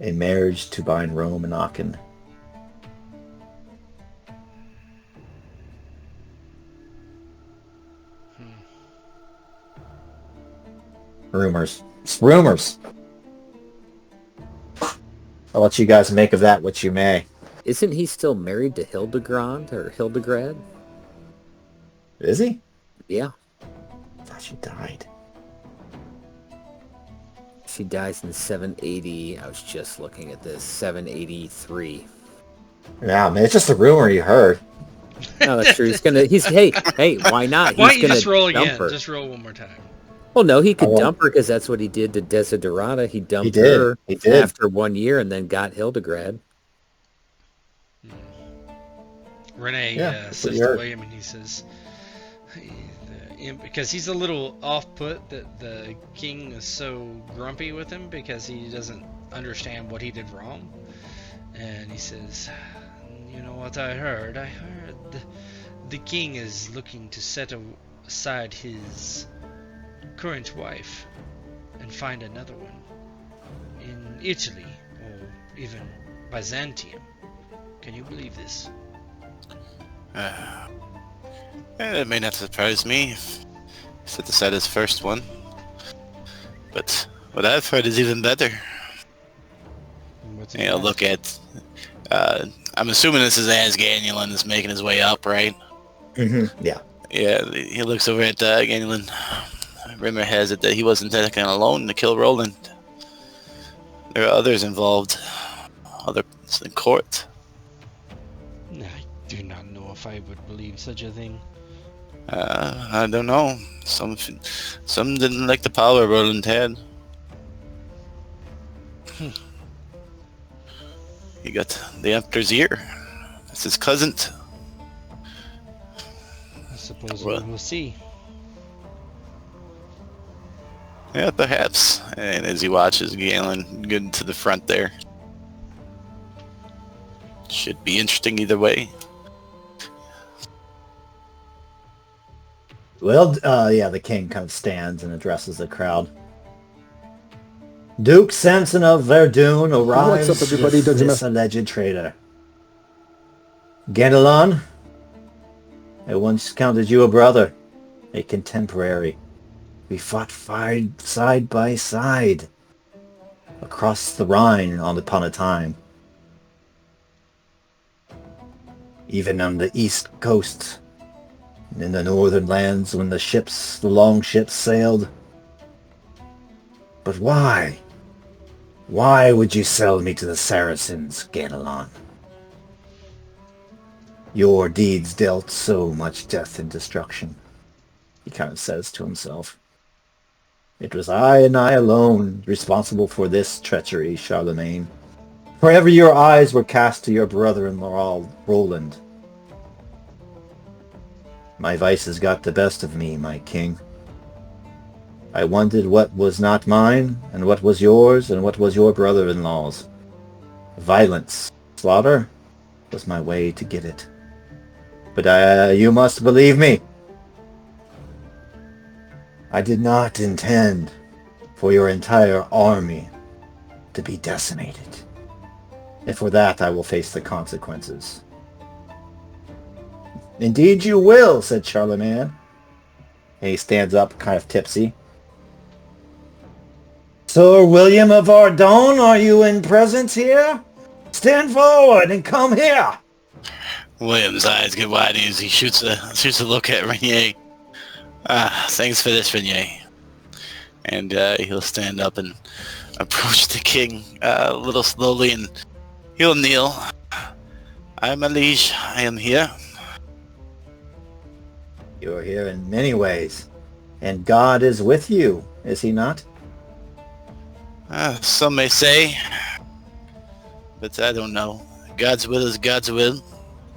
A marriage to bind Rome and Aachen. Rumors. It's rumors. I'll let you guys make of that what you may. Isn't he still married to Hildegrand or Hildegrad? Is he? Yeah, I thought she died. she dies in 780. I was just looking at this. 783. Yeah, man, it's just a rumor you heard. No, that's true. Hey, why not? Why don't He's you gonna just roll dump again? her. Just roll one more time. Well, no, he could I won't. dump her because that's what he did to Desiderata. He dumped did. her He did. after 1 year and then got Hildegrad. Renee Yeah, that's what says you to heard. William, and he says, because he's a little off-put that the king is so grumpy with him because he doesn't understand what he did wrong. And he says, you know what I heard? I heard the king is looking to set aside his current wife and find another one in Italy or even Byzantium. Can you believe this? It may not surprise me if he set aside his first one. But what I've heard is even better. What's You know, look at... I'm assuming this is as Genelon is making his way up, right? Mm-hmm. Yeah. Yeah, he looks over at Genelon. Rimmer has it that he wasn't taken alone to kill Roland. There are others involved. Others in court. I do not know if I would believe such a thing. I don't know. Some didn't like the power Roland had. He got the Emperor's ear. That's his cousin. I suppose Well- we will see. Yeah, perhaps. And as he watches Galen get to the front there. Should be interesting either way. Well, yeah, the king kind of stands and addresses the crowd. Duke Samson of Verdun arrives What's up, everybody? with Doesn't this alleged traitor. Genelon, I once counted you a brother, a contemporary. We fought side by side across the Rhine upon a time. Even on the east coast, and in the northern lands when the long ships sailed. But why? Why would you sell me to the Saracens, Genelon? Your deeds dealt so much death and destruction, he kind of says to himself. It was I and I alone responsible for this treachery, Charlemagne. Wherever your eyes were cast to your brother-in-law, Roland. My vices got the best of me, my king. I wanted what was not mine, and what was yours, and what was your brother-in-law's. Violence, slaughter, was my way to get it. But you must believe me. I did not intend for your entire army to be decimated. And for that I will face the consequences. Indeed you will, said Charlemagne. And he stands up, kind of tipsy. Sir William of Ardon, are you in presence here? Stand forward and come here. William's eyes get wide as he shoots a look at Renier. Thanks for this, Renier. And he'll stand up and approach the king a little slowly, and he'll kneel. I am a liege. I am here. You are here in many ways, and God is with you, is he not? Some may say, but I don't know. God's will is God's will.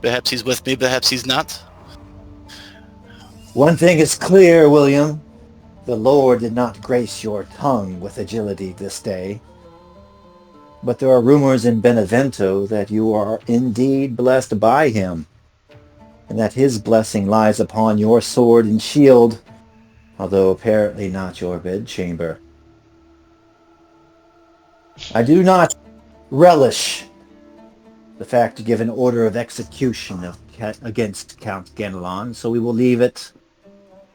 Perhaps he's with me, perhaps he's not. One thing is clear, William. The Lord did not grace your tongue with agility this day. But there are rumors in Benevento that you are indeed blessed by him, and that his blessing lies upon your sword and shield, although apparently not your bedchamber. I do not relish the fact to give an order of execution against Count Genelon, so we will leave it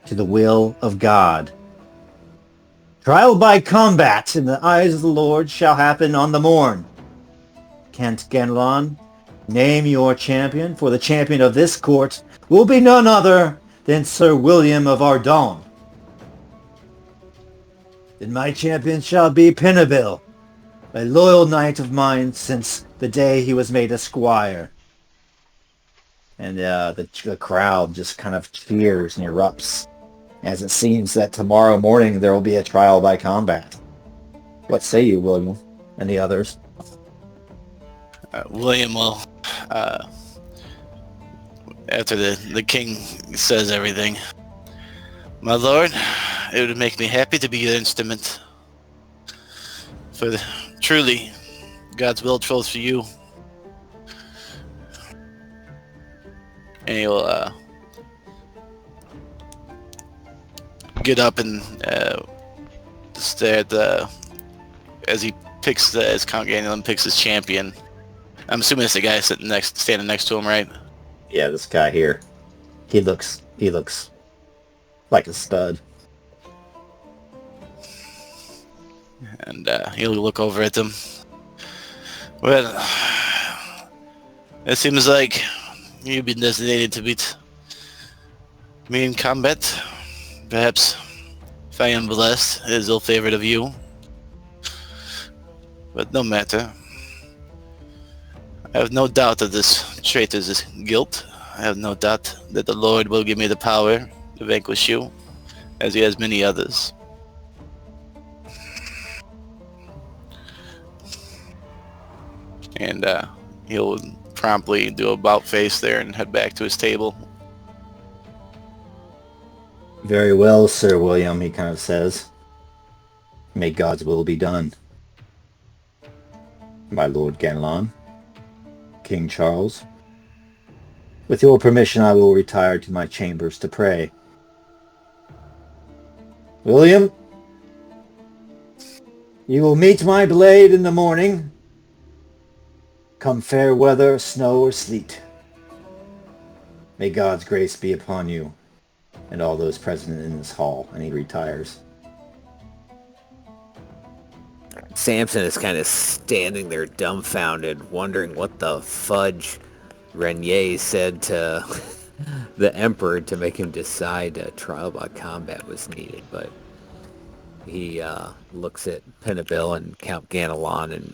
to the will of God. Trial by combat in the eyes of the Lord shall happen on the morn. Count Genelon, name your champion, for the champion of this court will be none other than Sir William of Ardon. Then my champion shall be Pinabille, a loyal knight of mine since the day he was made a squire. And the crowd just kind of cheers and erupts, as it seems that tomorrow morning there will be a trial by combat. What say you, William, and the others? William will, after the king says everything, my lord, it would make me happy to be your instrument. For truly, God's will flows for you. And he'll get up and stare at as he picks as Count Genelon picks his champion. I'm assuming it's the guy standing next to him, right? Yeah, this guy here. He looks like a stud. And he'll look over at them. Well, it seems like you've been designated to beat me in combat. Perhaps, if I am blessed, it is ill-favored of you. But no matter. I have no doubt of this traitor's guilt. I have no doubt that the Lord will give me the power to vanquish you, as he has many others. And he'll promptly do a about face there and head back to his table. Very well, Sir William, he kind of says. May God's will be done. My Lord Genelon, King Charles, with your permission I will retire to my chambers to pray. William, you will meet my blade in the morning, come fair weather, snow or sleet. May God's grace be upon you and all those present in this hall. And he retires. Samson is kind of standing there dumbfounded, wondering what the fudge Renier said to the Emperor to make him decide a trial by combat was needed. But he looks at Pinabille and Count Genelon and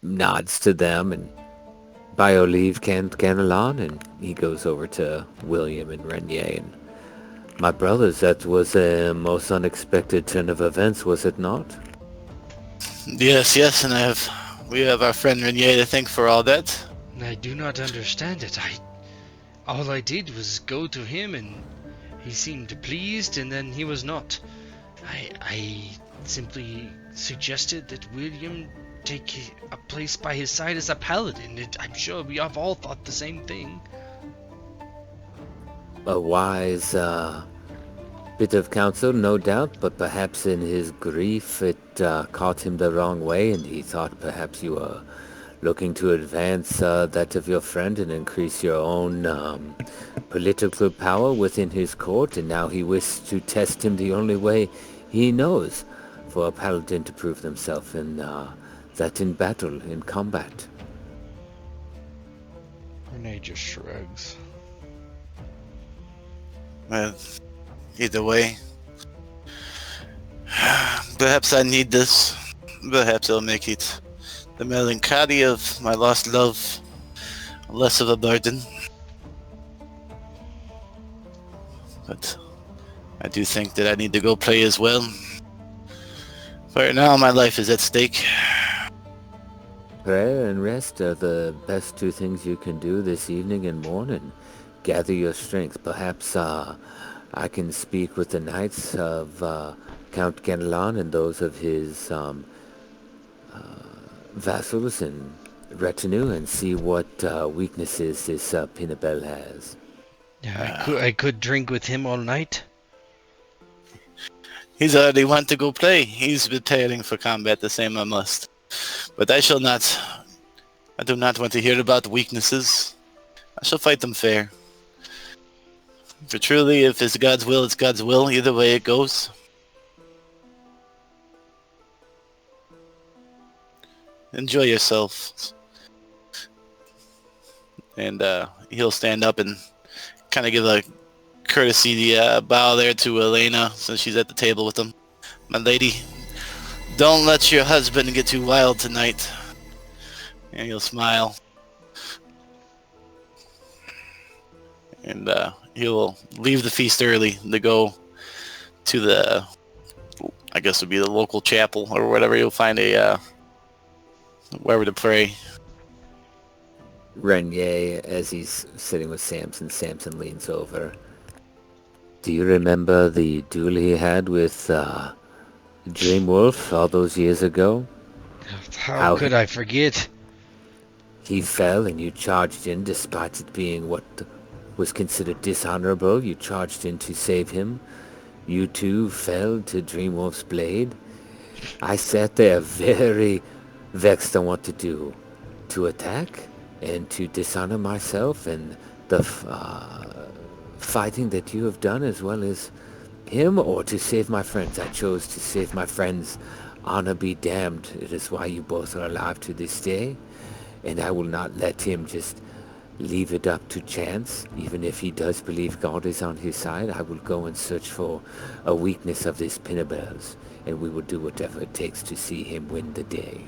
nods to them, and by your leave, Count Genelon, and he goes over to William and Renier. And my brothers, that was a most unexpected turn of events, was it not? Yes, and I have We have our friend Renier to thank for all that. I do not understand it. All I did was go to him and he seemed pleased and then he was not. I simply suggested that William take a place by his side as a paladin. I'm sure we have all thought the same thing. A wise bit of counsel, no doubt, but perhaps in his grief it caught him the wrong way, and he thought perhaps you were looking to advance that of your friend and increase your own political power within his court, and now he wished to test him the only way he knows for a paladin to prove themselves in that in battle, in combat. Renee just shrugs. Well, either way, perhaps I need this. Perhaps it'll make it the melancholy of my lost love less of a burden. But I do think that I need to go play as well. For now, my life is at stake. Prayer and rest are the best two things you can do this evening and morning. Gather your strength. Perhaps I can speak with the knights of Count Genelon and those of his vassals and retinue and see what weaknesses this Pinabel has. Yeah, I could drink with him all night. He's already want to go play. He's preparing for combat the same I must. But I shall not. I do not want to hear about weaknesses. I shall fight them fair. For truly, if it's God's will, it's God's will. Either way it goes. Enjoy yourself. And he'll stand up and kind of give a courtesy bow there to Elena since she's at the table with him. My lady, don't let your husband get too wild tonight. And he'll smile. And he'll leave the feast early to go to the, I guess it would be the local chapel or whatever. You'll find a, wherever to pray. Renier, as he's sitting with Samson leans over. Do you remember the duel he had with Dreamwolf all those years ago? How could I forget? He fell and you charged in despite it being what was considered dishonorable. You charged in to save him. You too fell to Dreamwolf's blade. I sat there very vexed on what to do. To attack and to dishonor myself and the fighting that you have done as well as him, or to save my friends. I chose to save my friends. Honor be damned. It is why you both are alive to this day. And I will not let him just leave it up to chance. Even if he does believe God is on his side, I will go and search for a weakness of this Pinabel's, and we will do whatever it takes to see him win the day.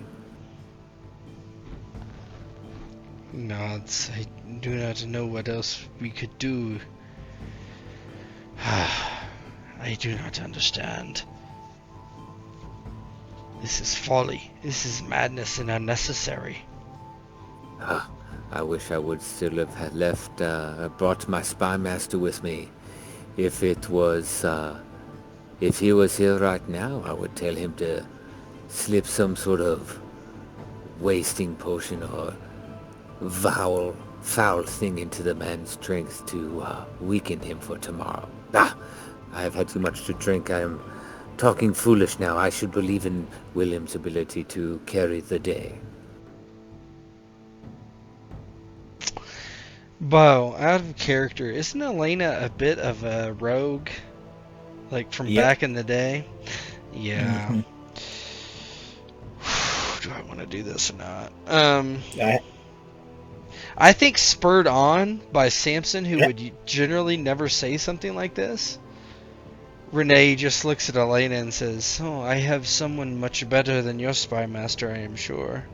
Nods. I do not know what else we could do. I do not understand. This is folly. This is madness and unnecessary. I wish I would still have had left, brought my spy master with me. If it was, if he was here right now, I would tell him to slip some sort of wasting potion or foul thing into the man's drinks to weaken him for tomorrow. I have had too much to drink. I am talking foolish now. I should believe in William's ability to carry the day. Bo, out of character, isn't Elena a bit of a rogue? Like from Yep. back in the day? Yeah. Mhm. Do I want to do this or not? I- I think spurred on by Samson, who Yeah. would generally never say something like this. Renee just looks at Elena and says, "Oh, I have someone much better than your spy master, I am sure."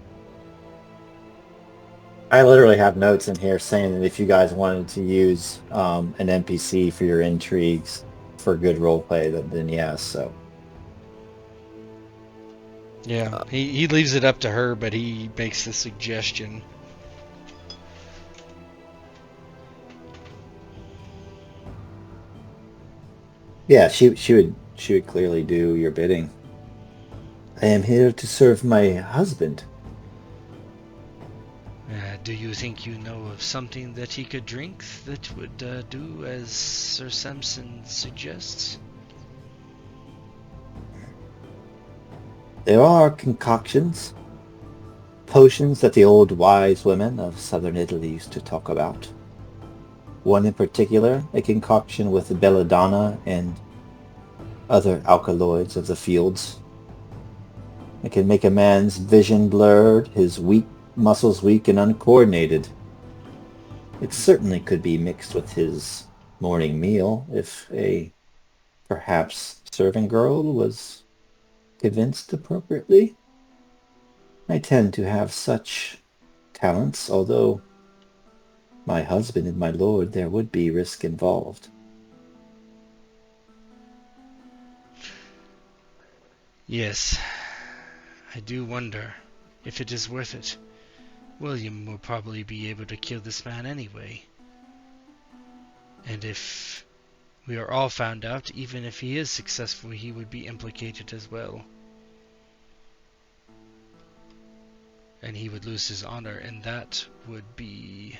I literally have notes in here saying that if you guys wanted to use an NPC for your intrigues for good roleplay, then yes. So Yeah, he leaves it up to her, but he makes the suggestion. Yeah, she would clearly do your bidding. I am here to serve my husband. Do you think you know of something that he could drink that would do as Sir Samson suggests? There are concoctions, potions that the old wise women of southern Italy used to talk about. One in particular, a concoction with belladonna and other alkaloids of the fields. It can make a man's vision blurred, his muscles weak and uncoordinated. It certainly could be mixed with his morning meal if a perhaps serving girl was convinced appropriately. I tend to have such talents, although my husband and my lord, there would be risk involved. Yes, I do wonder if it is worth it. William will probably be able to kill this man anyway. And if we are all found out, even if he is successful, he would be implicated as well. And he would lose his honor, and that would be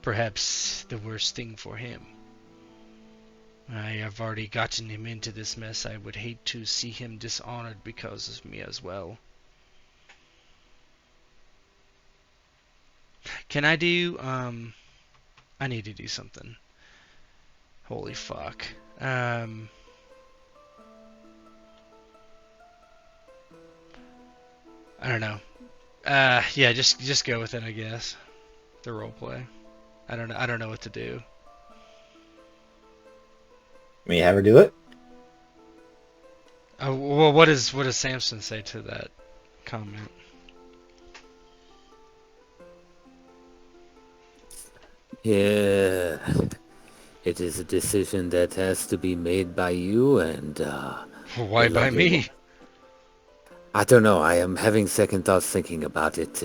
perhaps the worst thing for him. I have already gotten him into this mess. I would hate to see him dishonored because of me as well. Can I do, I need to do something. Holy fuck. I don't know. Yeah, just go with it, I guess. The roleplay. I don't know what to do. May you have her do it? Well, what does Samson say to that comment? Yeah, it is a decision that has to be made by you and, Why by me? I don't know, I am having second thoughts thinking about it.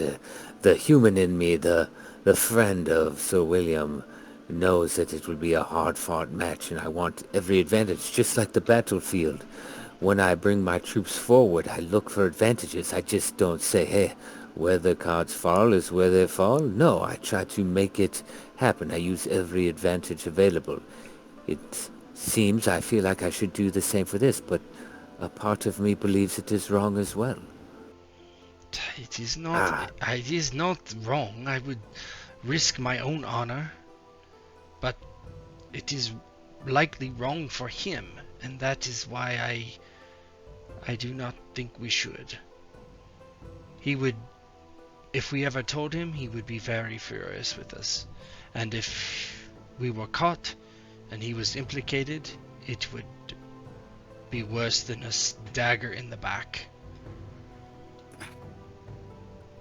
The human in me, the friend of Sir William, knows that it will be a hard-fought match, and I want every advantage, just like the battlefield. When I bring my troops forward, I look for advantages. I just don't say, hey, where the cards fall is where they fall. No, I try to make it happen. I use every advantage available. It seems I feel like I should do the same for this, but a part of me believes it is wrong as well. It is not. It is not wrong. I would risk my own honor, but it is likely wrong for him, and that is why I do not think we should. He would, if we ever told him, he would be very furious with us, and if we were caught and he was implicated, it would be worse than a dagger in the back.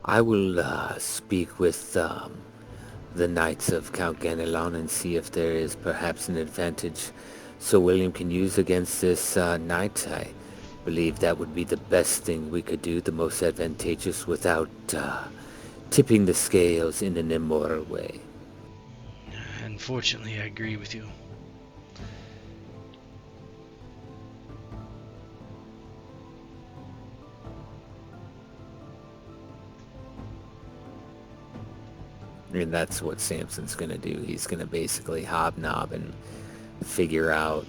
I will speak with the Knights of Count Genelon and see if there is perhaps an advantage Sir William can use against this knight. I believe that would be the best thing we could do, the most advantageous, without tipping the scales in an immoral way. Unfortunately, I agree with you. And that's what Samson's going to do. He's going to basically hobnob and figure out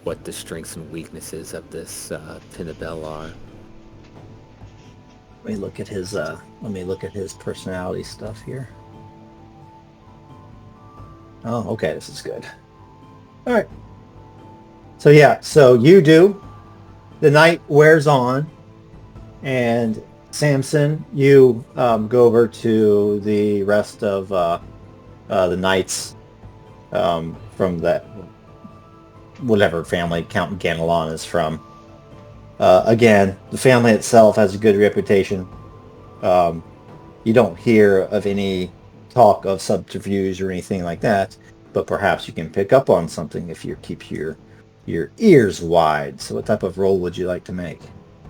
what the strengths and weaknesses of this Pinnabelle are. Let me look at his personality stuff here. Oh, okay, this is good. All right. So yeah, so you do. The night wears on, and Samson, you go over to the rest of the knights from that whatever family Count Genelon is from. Again, the family itself has a good reputation. You don't hear of any talk of subterfuge or anything like that, but perhaps you can pick up on something if you keep your ears wide. So what type of roll would you like to make?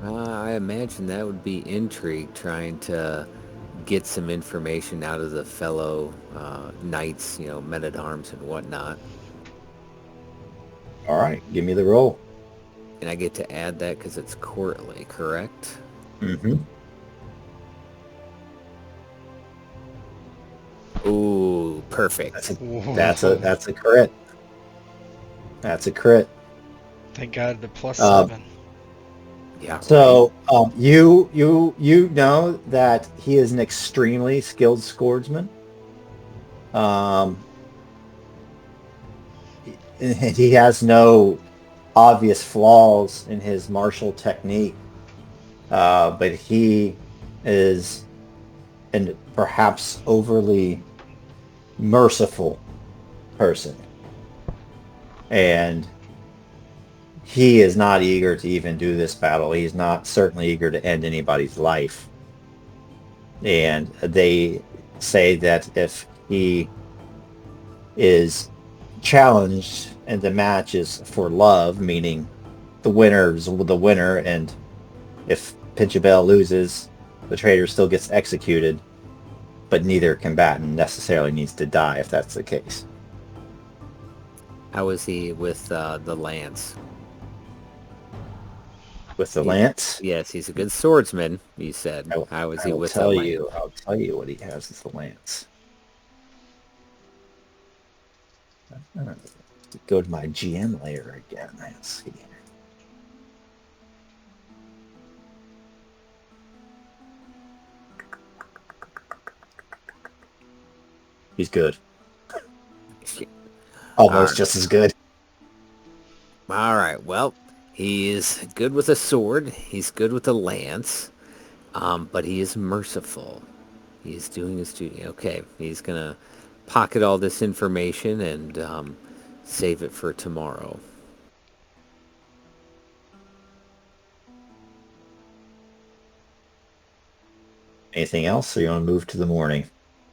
I imagine that would be intrigue, trying to get some information out of the fellow knights, men-at-arms and whatnot. All right, give me the roll. And I get to add that because it's courtly, correct? Mm-hmm. Ooh, perfect. That's a crit. That's a crit. Thank God the plus Um, 7. Yeah. So you know that he is an extremely skilled swordsman. He has no obvious flaws in his martial technique, but he is an perhaps overly merciful person, and he is not eager to even do this battle. He's not certainly eager to end anybody's life. And they say that if he is challenged and the match is for love, meaning the winner is the winner, and if Pinchabel loses, the traitor still gets executed, but neither combatant necessarily needs to die if that's the case. How is he with the lance? With the lance, Yes, he's a good swordsman, you said. How is he with the lance? I'll tell you what he has with the lance. Go to my GM layer again. Let's see. He's good. Almost just as good. All right, well, he is good with a sword. He's good with a lance, but he is merciful. He is doing his duty. Okay, he's going to pocket all this information and save it for tomorrow. Anything else, or you want to move to the morning?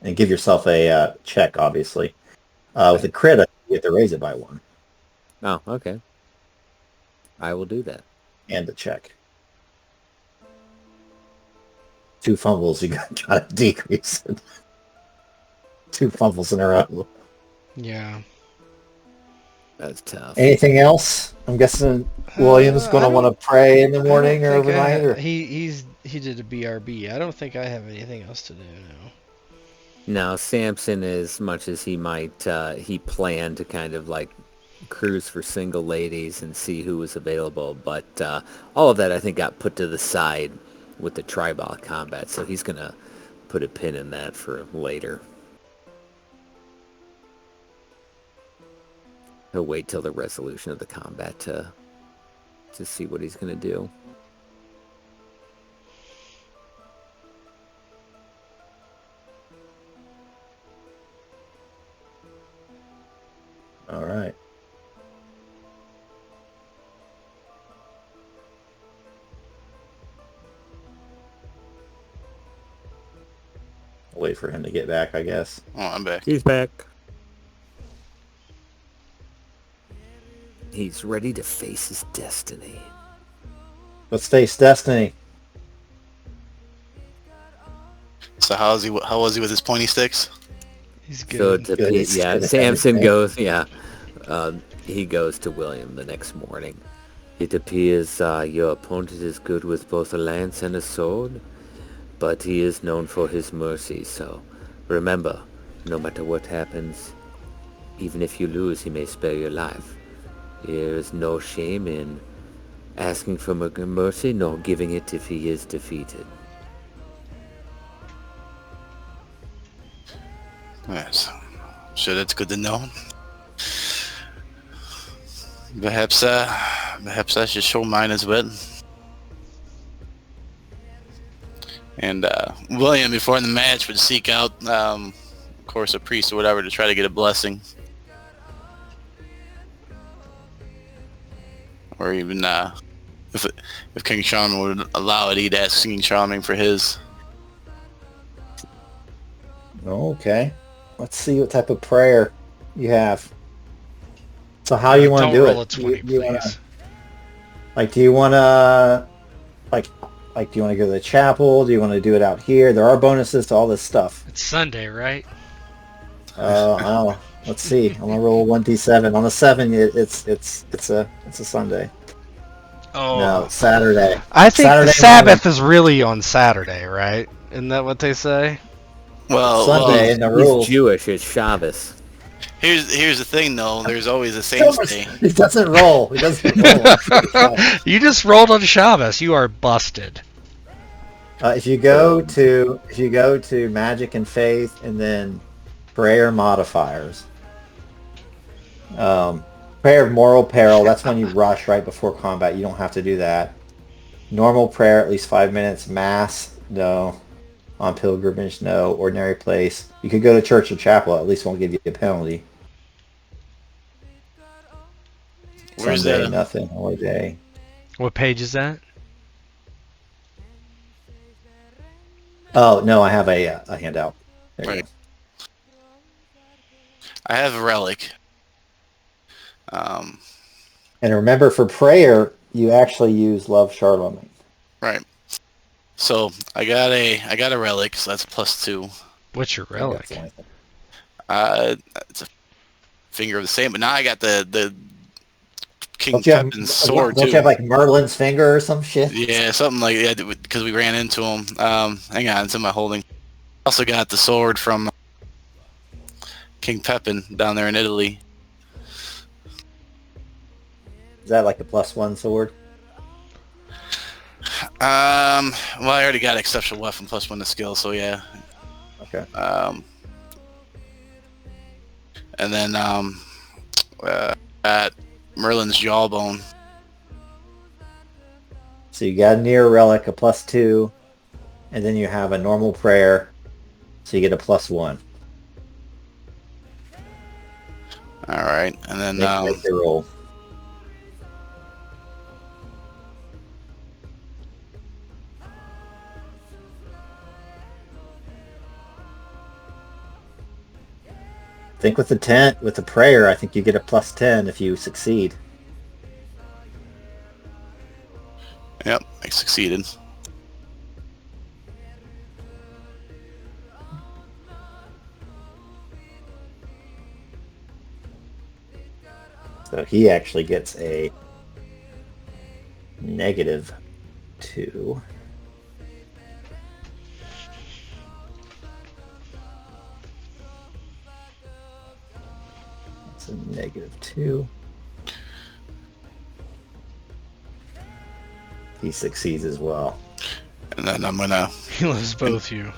And give yourself a check, obviously. With a crit, you have to raise it by 1. Oh, okay. I will do that. And a check. 2 fumbles, you got to decrease it. 2 fumbles in a row. Yeah. That's tough. Anything else? I'm guessing William's going to want to pray in the morning or overnight. Or... He did a BRB. I don't think I have anything else to do now. No, Samson, as much as he might, he planned to kind of like cruise for single ladies and see who was available, but all of that I think got put to the side with the tribal combat, so he's going to put a pin in that for later. He'll wait till the resolution of the combat to see what he's going to do. All right. I'll wait for him to get back, I guess. Oh, I'm back. He's back. He's ready to face his destiny. Let's face destiny. So how was he with his pointy sticks? He's So good. Samson goes, he goes to William the next morning. It appears your opponent is good with both a lance and a sword, but he is known for his mercy, so remember, no matter what happens, even if you lose, he may spare your life. There is no shame in asking for mercy, nor giving it if he is defeated. Yes, I'm sure that's good to know. Perhaps I should show mine as well. And William, before the match, would seek out, of course, a priest or whatever to try to get a blessing, or even if King Charlemagne would allow it, he'd ask King Charlemagne for his. Okay. Let's see what type of prayer you have. So how you want to do Don't roll it? a 20, Do you wanna, please. do you want to like do you want to go to the chapel? Do you want to do it out here? There are bonuses to all this stuff. It's Sunday, right? Oh, let's see. I'm gonna roll 1d7. On a 7, it's a Sunday. Oh, No, Saturday. I think Saturday the Sabbath is really on Saturday, right? Isn't that what they say? Sunday in the He's rules. Jewish. It's Shabbos. Here's the thing, though. There's always a Saints Day. He doesn't roll. He doesn't roll. You just rolled on Shabbos. You are busted. If you go to Magic and Faith and then Prayer modifiers, Prayer of Moral Peril, that's when you rush right before combat. You don't have to do that. Normal prayer, at least 5 minutes. Mass, no. On pilgrimage, no. Ordinary place. You could go to church or chapel. At least won't give you a penalty. Where's Sunday, that? nothing. Holy day. What page is that? Oh, no, I have a handout. There you Right. go. I have a relic. And remember, for prayer, you actually use Love Charlemagne. Right. So I got a relic, so that's +2. What's your relic? It's a finger of the same, but now I got the King Don't you have, Pepin's sword don't too. you have like Merlin's finger or some shit? Yeah, something like that, because we ran into him. Hang on, it's in my holding. Also got the sword from King Pepin down there in Italy. Is that like a +1 sword? Well, I already got exceptional weapon +1 to skill, so yeah. Okay. And then at Merlin's jawbone. So you got a near relic, a +2, and then you have a normal prayer, so you get a +1. All right, and then Make the roll. I think with the prayer, I think you get a +10 if you succeed. yep, I succeeded. So he actually gets a -2. It's a -2. He succeeds as well. And then I'm gonna He loves both you.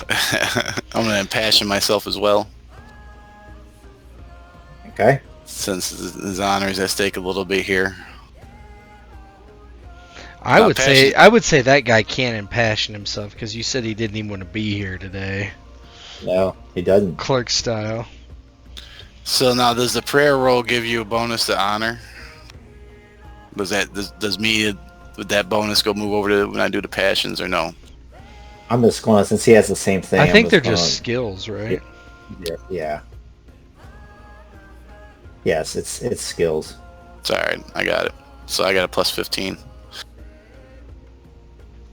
I'm gonna impassion myself as well, Okay. since his honor is at stake a little bit here. I would passion. say that guy can't impassion himself because you said he didn't even want to be here today. No, he doesn't. Clerk style. So now, does the prayer roll give you a bonus to honor? Does me with that bonus move over to when I do the passions, or no? I'm just going, since he has the same thing. I think I'm they're going- just skills, right? Yeah. Yes, it's skills. It's all right. I got it. So I got a +15.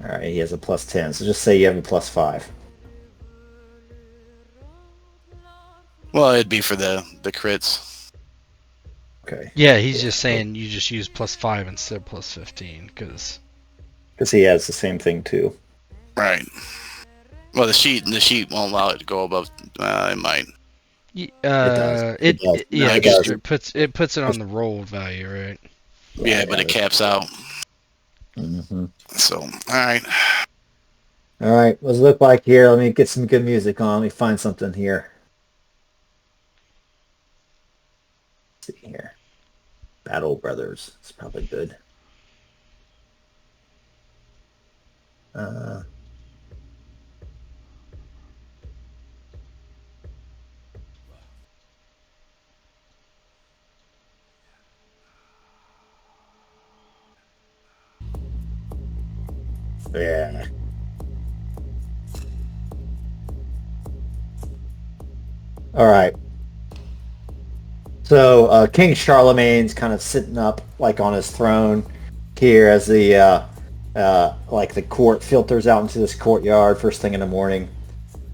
All right, he has a +10. So just say you have a +5. Well, it'd be for the crits. Okay. Yeah, he's just saying you just use +5 instead of +15 because Because he has the same thing too. Right. Well, the sheet won't allow it to go above. It might. does. it does. yeah, No, I it guess does. it puts it on the roll value, right? Yeah, but it caps out. Mm-hmm. So, all right. All right, what's it look like here? Let me get some good music on. Let me find something here. Let's see here. Battle Brothers. It's probably good. Yeah. All right. So King Charlemagne's kind of sitting up like on his throne here as the Like the court filters out into this courtyard first thing in the morning.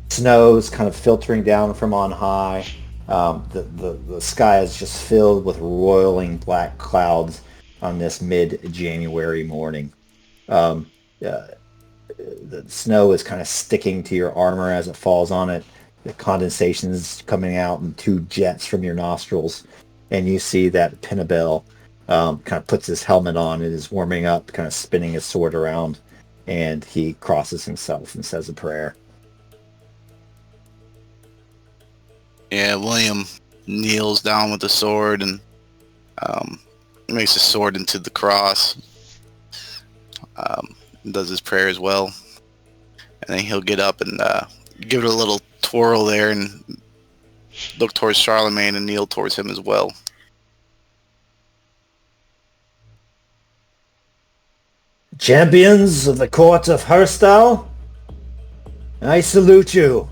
Snow's kind of filtering down from on high. The sky is just filled with roiling black clouds on this mid-January morning. Um, uh, the snow is kind of sticking to your armor as it falls on it. The condensation is coming out in two jets from your nostrils, and you see that Pinnabel kind of puts his helmet on and is warming up, kind of spinning his sword around, and he crosses himself and says a prayer. Yeah, William kneels down with the sword and makes the sword into the cross. Does his prayer as well. And then he'll get up and give it a little twirl there and look towards Charlemagne and kneel towards him as well. Champions of the court of Herstal, I salute you.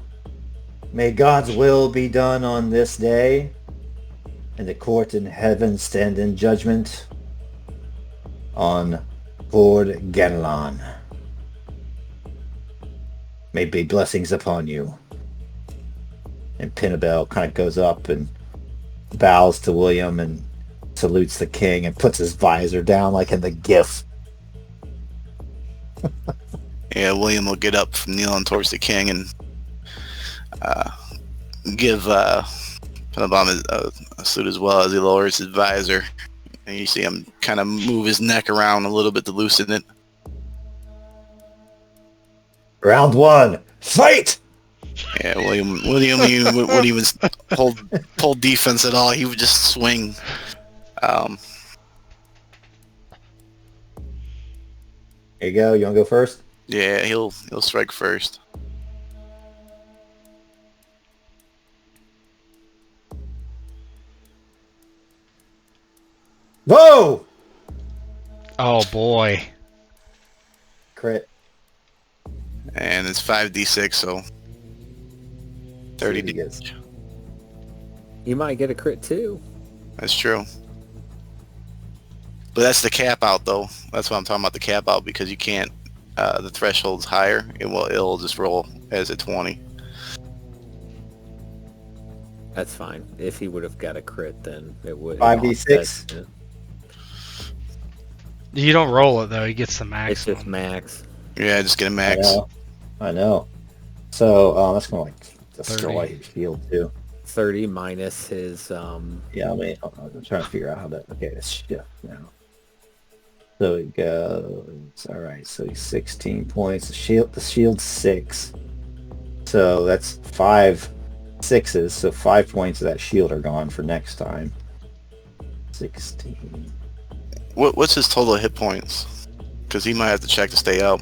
May God's will be done on this day, and the court in heaven stand in judgment on Lord Genelon. May be blessings upon you. And Pinnabel kind of goes up and bows to William and salutes the king and puts his visor down like in the GIF. Yeah, William will get up from kneeling towards the king and give Paladin a salute as well as he lowers his visor. And you see him kind of move his neck around a little bit to loosen it. Round one, fight! Yeah, William wouldn't even hold defense at all. He would just swing. Here you go. You want to go first? Yeah, he'll strike first. Whoa! Oh boy. Crit. And it's 5d6, so 30 See what he gets. You might get a crit too. That's true. But that's the cap out, though. That's what I'm talking about, the cap out, because you can't. The threshold's higher. It'll just roll as a 20. That's fine. If he would have got a crit, then it would. 5d6? You don't roll it though. He gets the It's maximum. just max. Yeah, just get a max. I know. So that's going to like destroy 30. his shield too. 30 minus his Yeah, I mean, I'm trying to figure out how to. Okay, it's shift now. So it goes. All right. So he's 16 points. The shield's 6. So that's 5 6s. So 5 points of that shield are gone for next time. 16. What's his total hit points? Because he might have to check to stay up.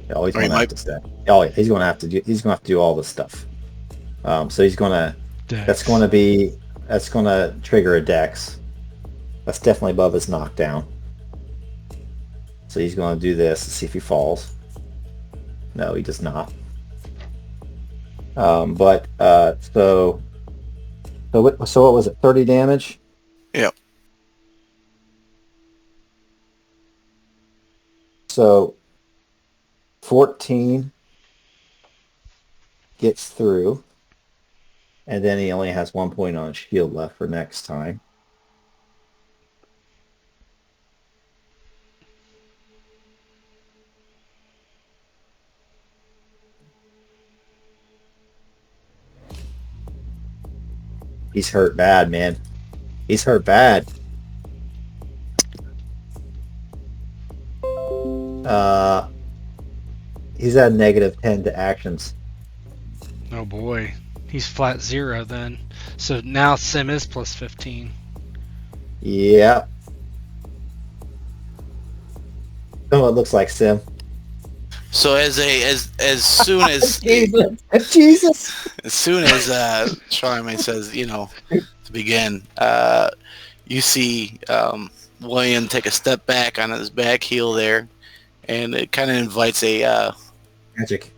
Oh, he's Or he going to have to stay. Oh, yeah, he's going to have to do. He's going to have to do all this stuff. So he's going to. That's going to trigger a dex. That's definitely above his knockdown. So he's going to do this to see if he falls. No, he does not. So what was it? 30 damage? Yep. So 14 gets through. And then he only has 1 point on his shield left for next time. He's hurt bad, man. He's hurt bad. He's at -10 to actions. Oh boy. He's flat 0 then. So now Sim is plus 15. Yep. Know what it looks like, Sim. So as soon as Jesus. as soon as Charlemagne says, to begin, you see William take a step back on his back heel there, and it kind of invites a Magic.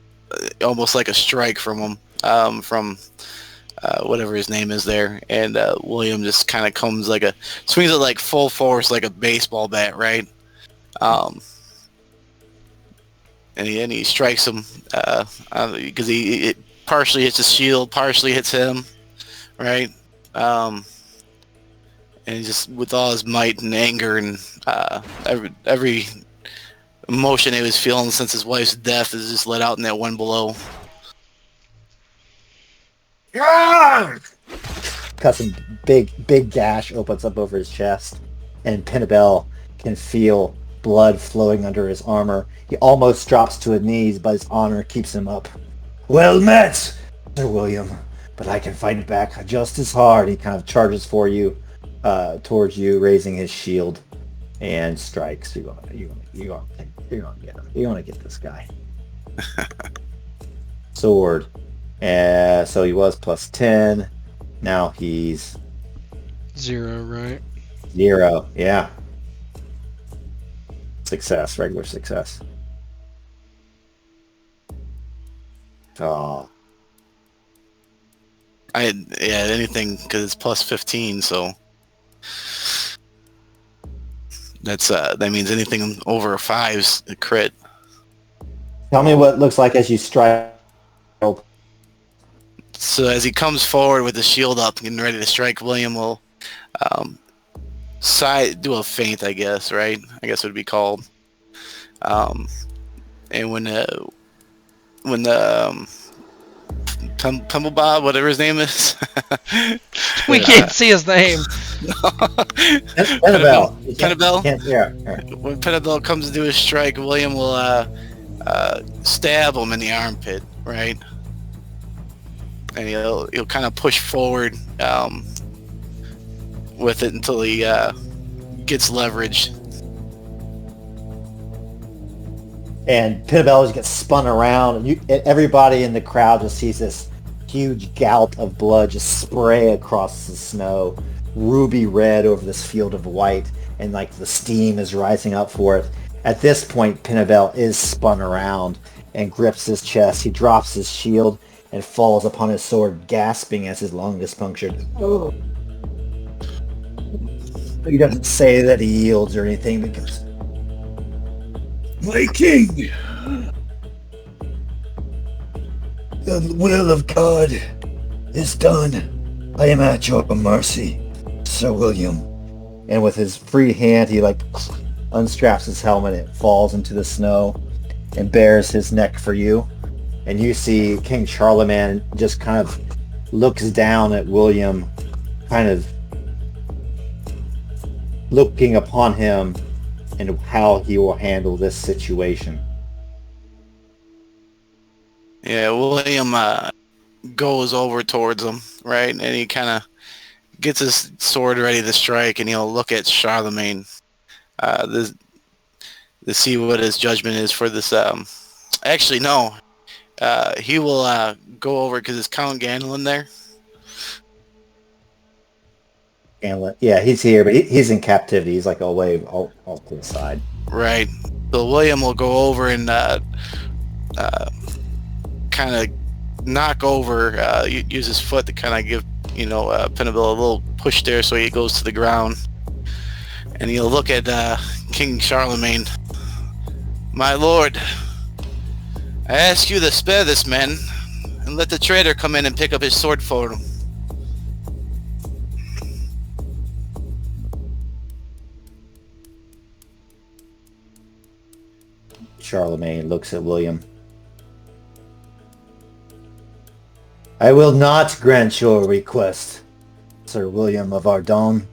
almost like a strike from him, from whatever his name is there, and William just kind of swings it like full force, like a baseball bat, right? he strikes him because he partially hits his shield, partially hits him, right? And he just, with all his might and anger and every emotion he was feeling since his wife's death is just let out in that one blow. Cuts a big gash opens up over his chest, and Pinabel can feel blood flowing under his armor. He almost drops to his knees, but his honor keeps him up. Well met, Sir William, but I can fight back just as hard. He kind of charges towards you, raising his shield, and strikes. You're gonna get him. You're gonna get this guy. Sword. So he was plus 10. Now he's 0, right? 0. Yeah. Success. Regular success. Oh. Anything because it's plus 15, so that means anything over a 5's a crit. Tell me what it looks like as you strike. So as he comes forward with the shield up, getting ready to strike, William will do a feint, I guess, right? I guess it would be called. And when the Pimblebob, whatever his name is, We can't see his name. Pinabel. Pinabel? Yeah. When Pinabel comes to do his strike, William will stab him in the armpit, right? And he'll kind of push forward with it until he gets leverage. And Pinabel just gets spun around, and everybody in the crowd just sees this huge gout of blood just spray across the snow, ruby red over this field of white, and like the steam is rising up for it. At this point, Pinabel is spun around and grips his chest. He drops his shield and falls upon his sword, gasping as his lung is punctured. Oh. He doesn't say that he yields or anything because... My king! The will of God is done. I am at your mercy, Sir William. And with his free hand, he unstraps his helmet. It falls into the snow and bares his neck for you. And you see King Charlemagne just kind of looks down at William, kind of looking upon him and how he will handle this situation. Yeah, William goes over towards him, right? And he kind of gets his sword ready to strike, and he'll look at Charlemagne to see what his judgment is for this. Actually, no. He will go over because it's Count Genelon there. Genelon, yeah, he's here, but he's in captivity. He's like away off to the side. Right. So William will go over and kind of knock over, use his foot to kind of give, Pinabel a little push there so he goes to the ground. And he'll look at King Charlemagne. My lord, I ask you to spare this man and let the traitor come in and pick up his sword for him. Charlemagne looks at William. I will not grant your request, Sir William of Ardon.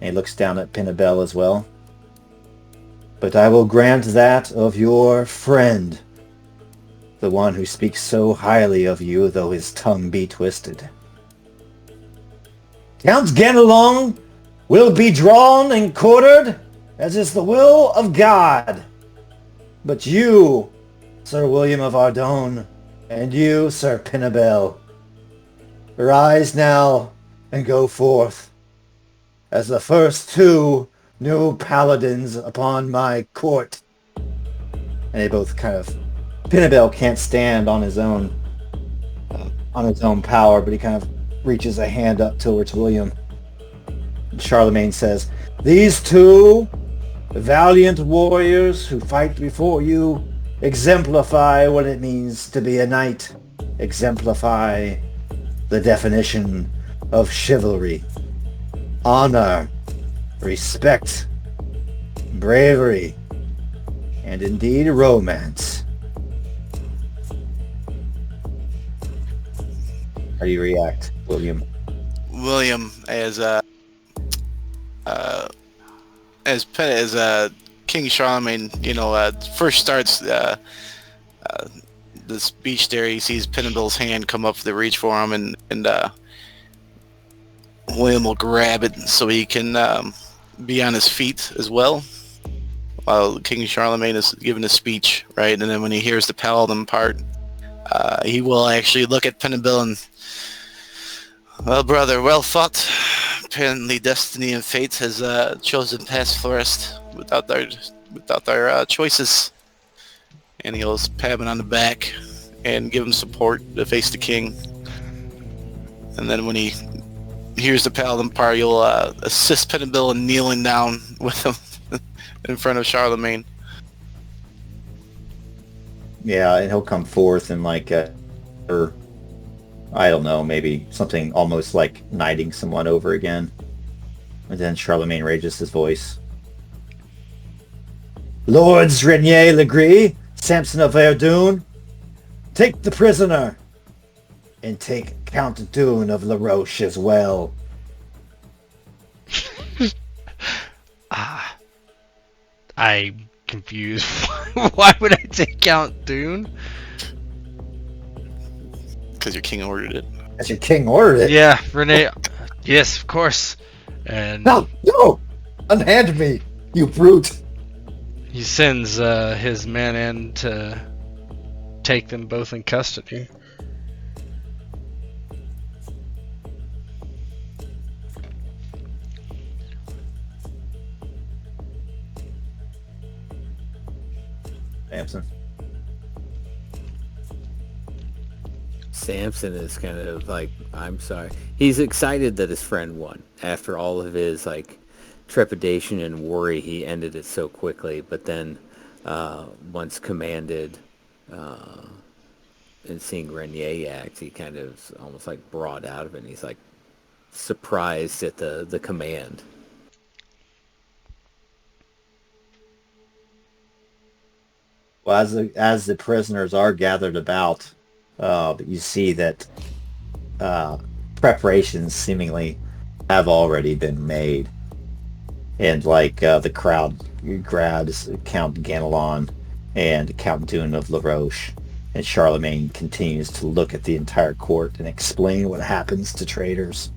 And he looks down at Pinabel as well. But I will grant that of your friend, the one who speaks so highly of you, though his tongue be twisted. Count Genelon will be drawn and quartered, as is the will of God. But you, Sir William of Ardon, and you, Sir Pinabel, arise now and go forth as the first 2 new paladins upon my court. And they both kind of... Pinabel can't stand on his own power, but he kind of reaches a hand up towards William. Charlemagne says, these 2 valiant warriors who fight before you exemplify what it means to be a knight, exemplify the definition of chivalry, honor, respect, bravery, and indeed romance. How do you react, William? William, as King Charlemagne, first starts the speech there, he sees Pinabel's hand come up for the reach for him, and William will grab it so he can be on his feet as well, while King Charlemagne is giving a speech, right? And then when he hears the Paladin part, he will actually look at Pinabel and, well, brother, well fought. Apparently destiny and fate has chosen past forest without their choices. And he'll pat him on the back and give him support to face the king. And then when he hears the Paladin part, you'll assist Pinabel in kneeling down with him in front of Charlemagne. Yeah, and he'll come forth and or I don't know, maybe something almost like knighting someone over again. And then Charlemagne raises his voice. Lords Renier Legree, Samson of Verdun, take the prisoner, and take Count Dune of La Roche as well. I'm confused. Why would I take Count Dune? Because your king ordered it. As your king ordered it. Yeah, Renee. Yes, of course. And No! Unhand me, you brute! he sends his men in to take them both in custody. Samson. Samson is kind of like, I'm sorry. He's excited that his friend won. After all of his trepidation and worry, he ended it so quickly. But then once commanded and seeing Renier act, he kind of almost brought out of it. And he's surprised at the command. Well, as the prisoners are gathered about, you see that preparations seemingly have already been made. And the crowd grabs Count Genelon and Count Dune of La Roche, and Charlemagne continues to look at the entire court and explain what happens to traitors.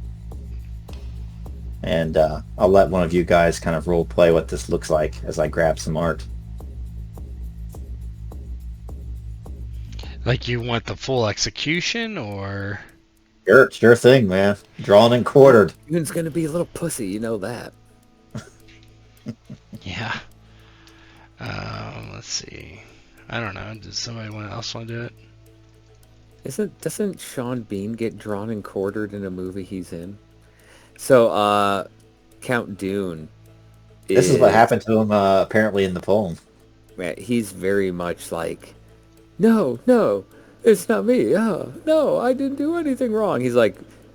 And I'll let one of you guys kind of role play what this looks like as I grab some art. You want the full execution, or? Sure thing, man. Drawn and quartered. Dune's gonna be a little pussy, you know that. Yeah. Let's see. I don't know. Does somebody else want to do it? Doesn't Sean Bean get drawn and quartered in a movie he's in? So, Count Dune. This is what happened to him apparently in the poem. He's very much no, it's not me. Oh, no, I didn't do anything wrong. He's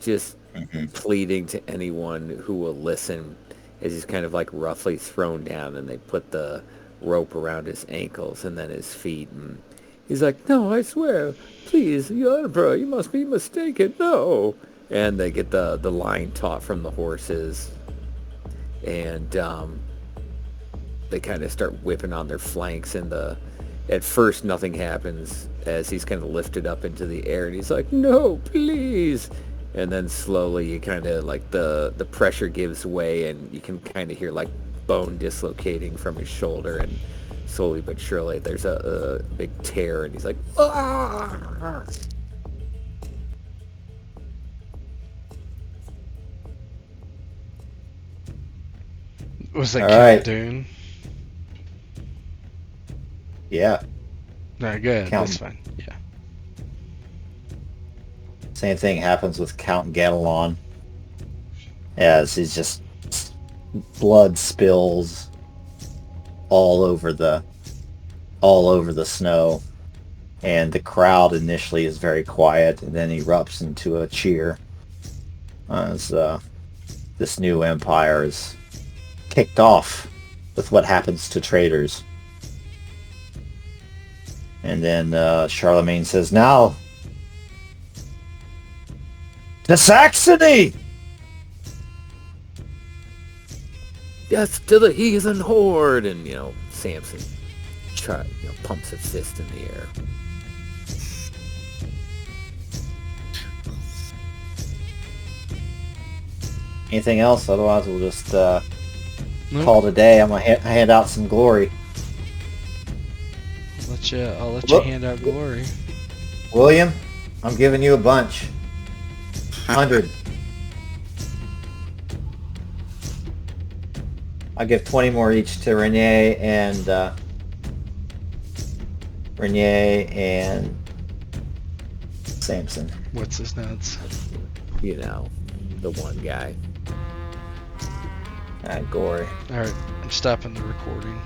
just pleading to anyone who will listen, as he's kind of roughly thrown down, and they put the rope around his ankles and then his feet, and he's no, I swear, please, your emperor, you must be mistaken, no. And they get the line taught from the horses, and they kind of start whipping on their flanks, and at first nothing happens as he's kind of lifted up into the air, and he's no, please. And then slowly you kind of the pressure gives way, and you can kind of hear bone dislocating from his shoulder, and slowly but surely there's a big tear, and he's ah! Was that All Count right. Dune? Yeah. No, good. Count. That's fine. Yeah. Same thing happens with Count Genelon, as he's just blood spills all over the all over the snow, and the crowd initially is very quiet and then erupts into a cheer as this new empire is kicked off with what happens to traitors. And then Charlemagne says, "Now, to Saxony!" Death to the heathen horde! And, Samson pumps his fist in the air. Anything else? Otherwise, we'll just call it a day. I'm gonna hand out some glory. I'll let you hand out glory. William, I'm giving you a bunch. 100. I'll give 20 more each to Renier and Samson. What's his nuts? The one guy. Alright, glory. Alright, I'm stopping the recording.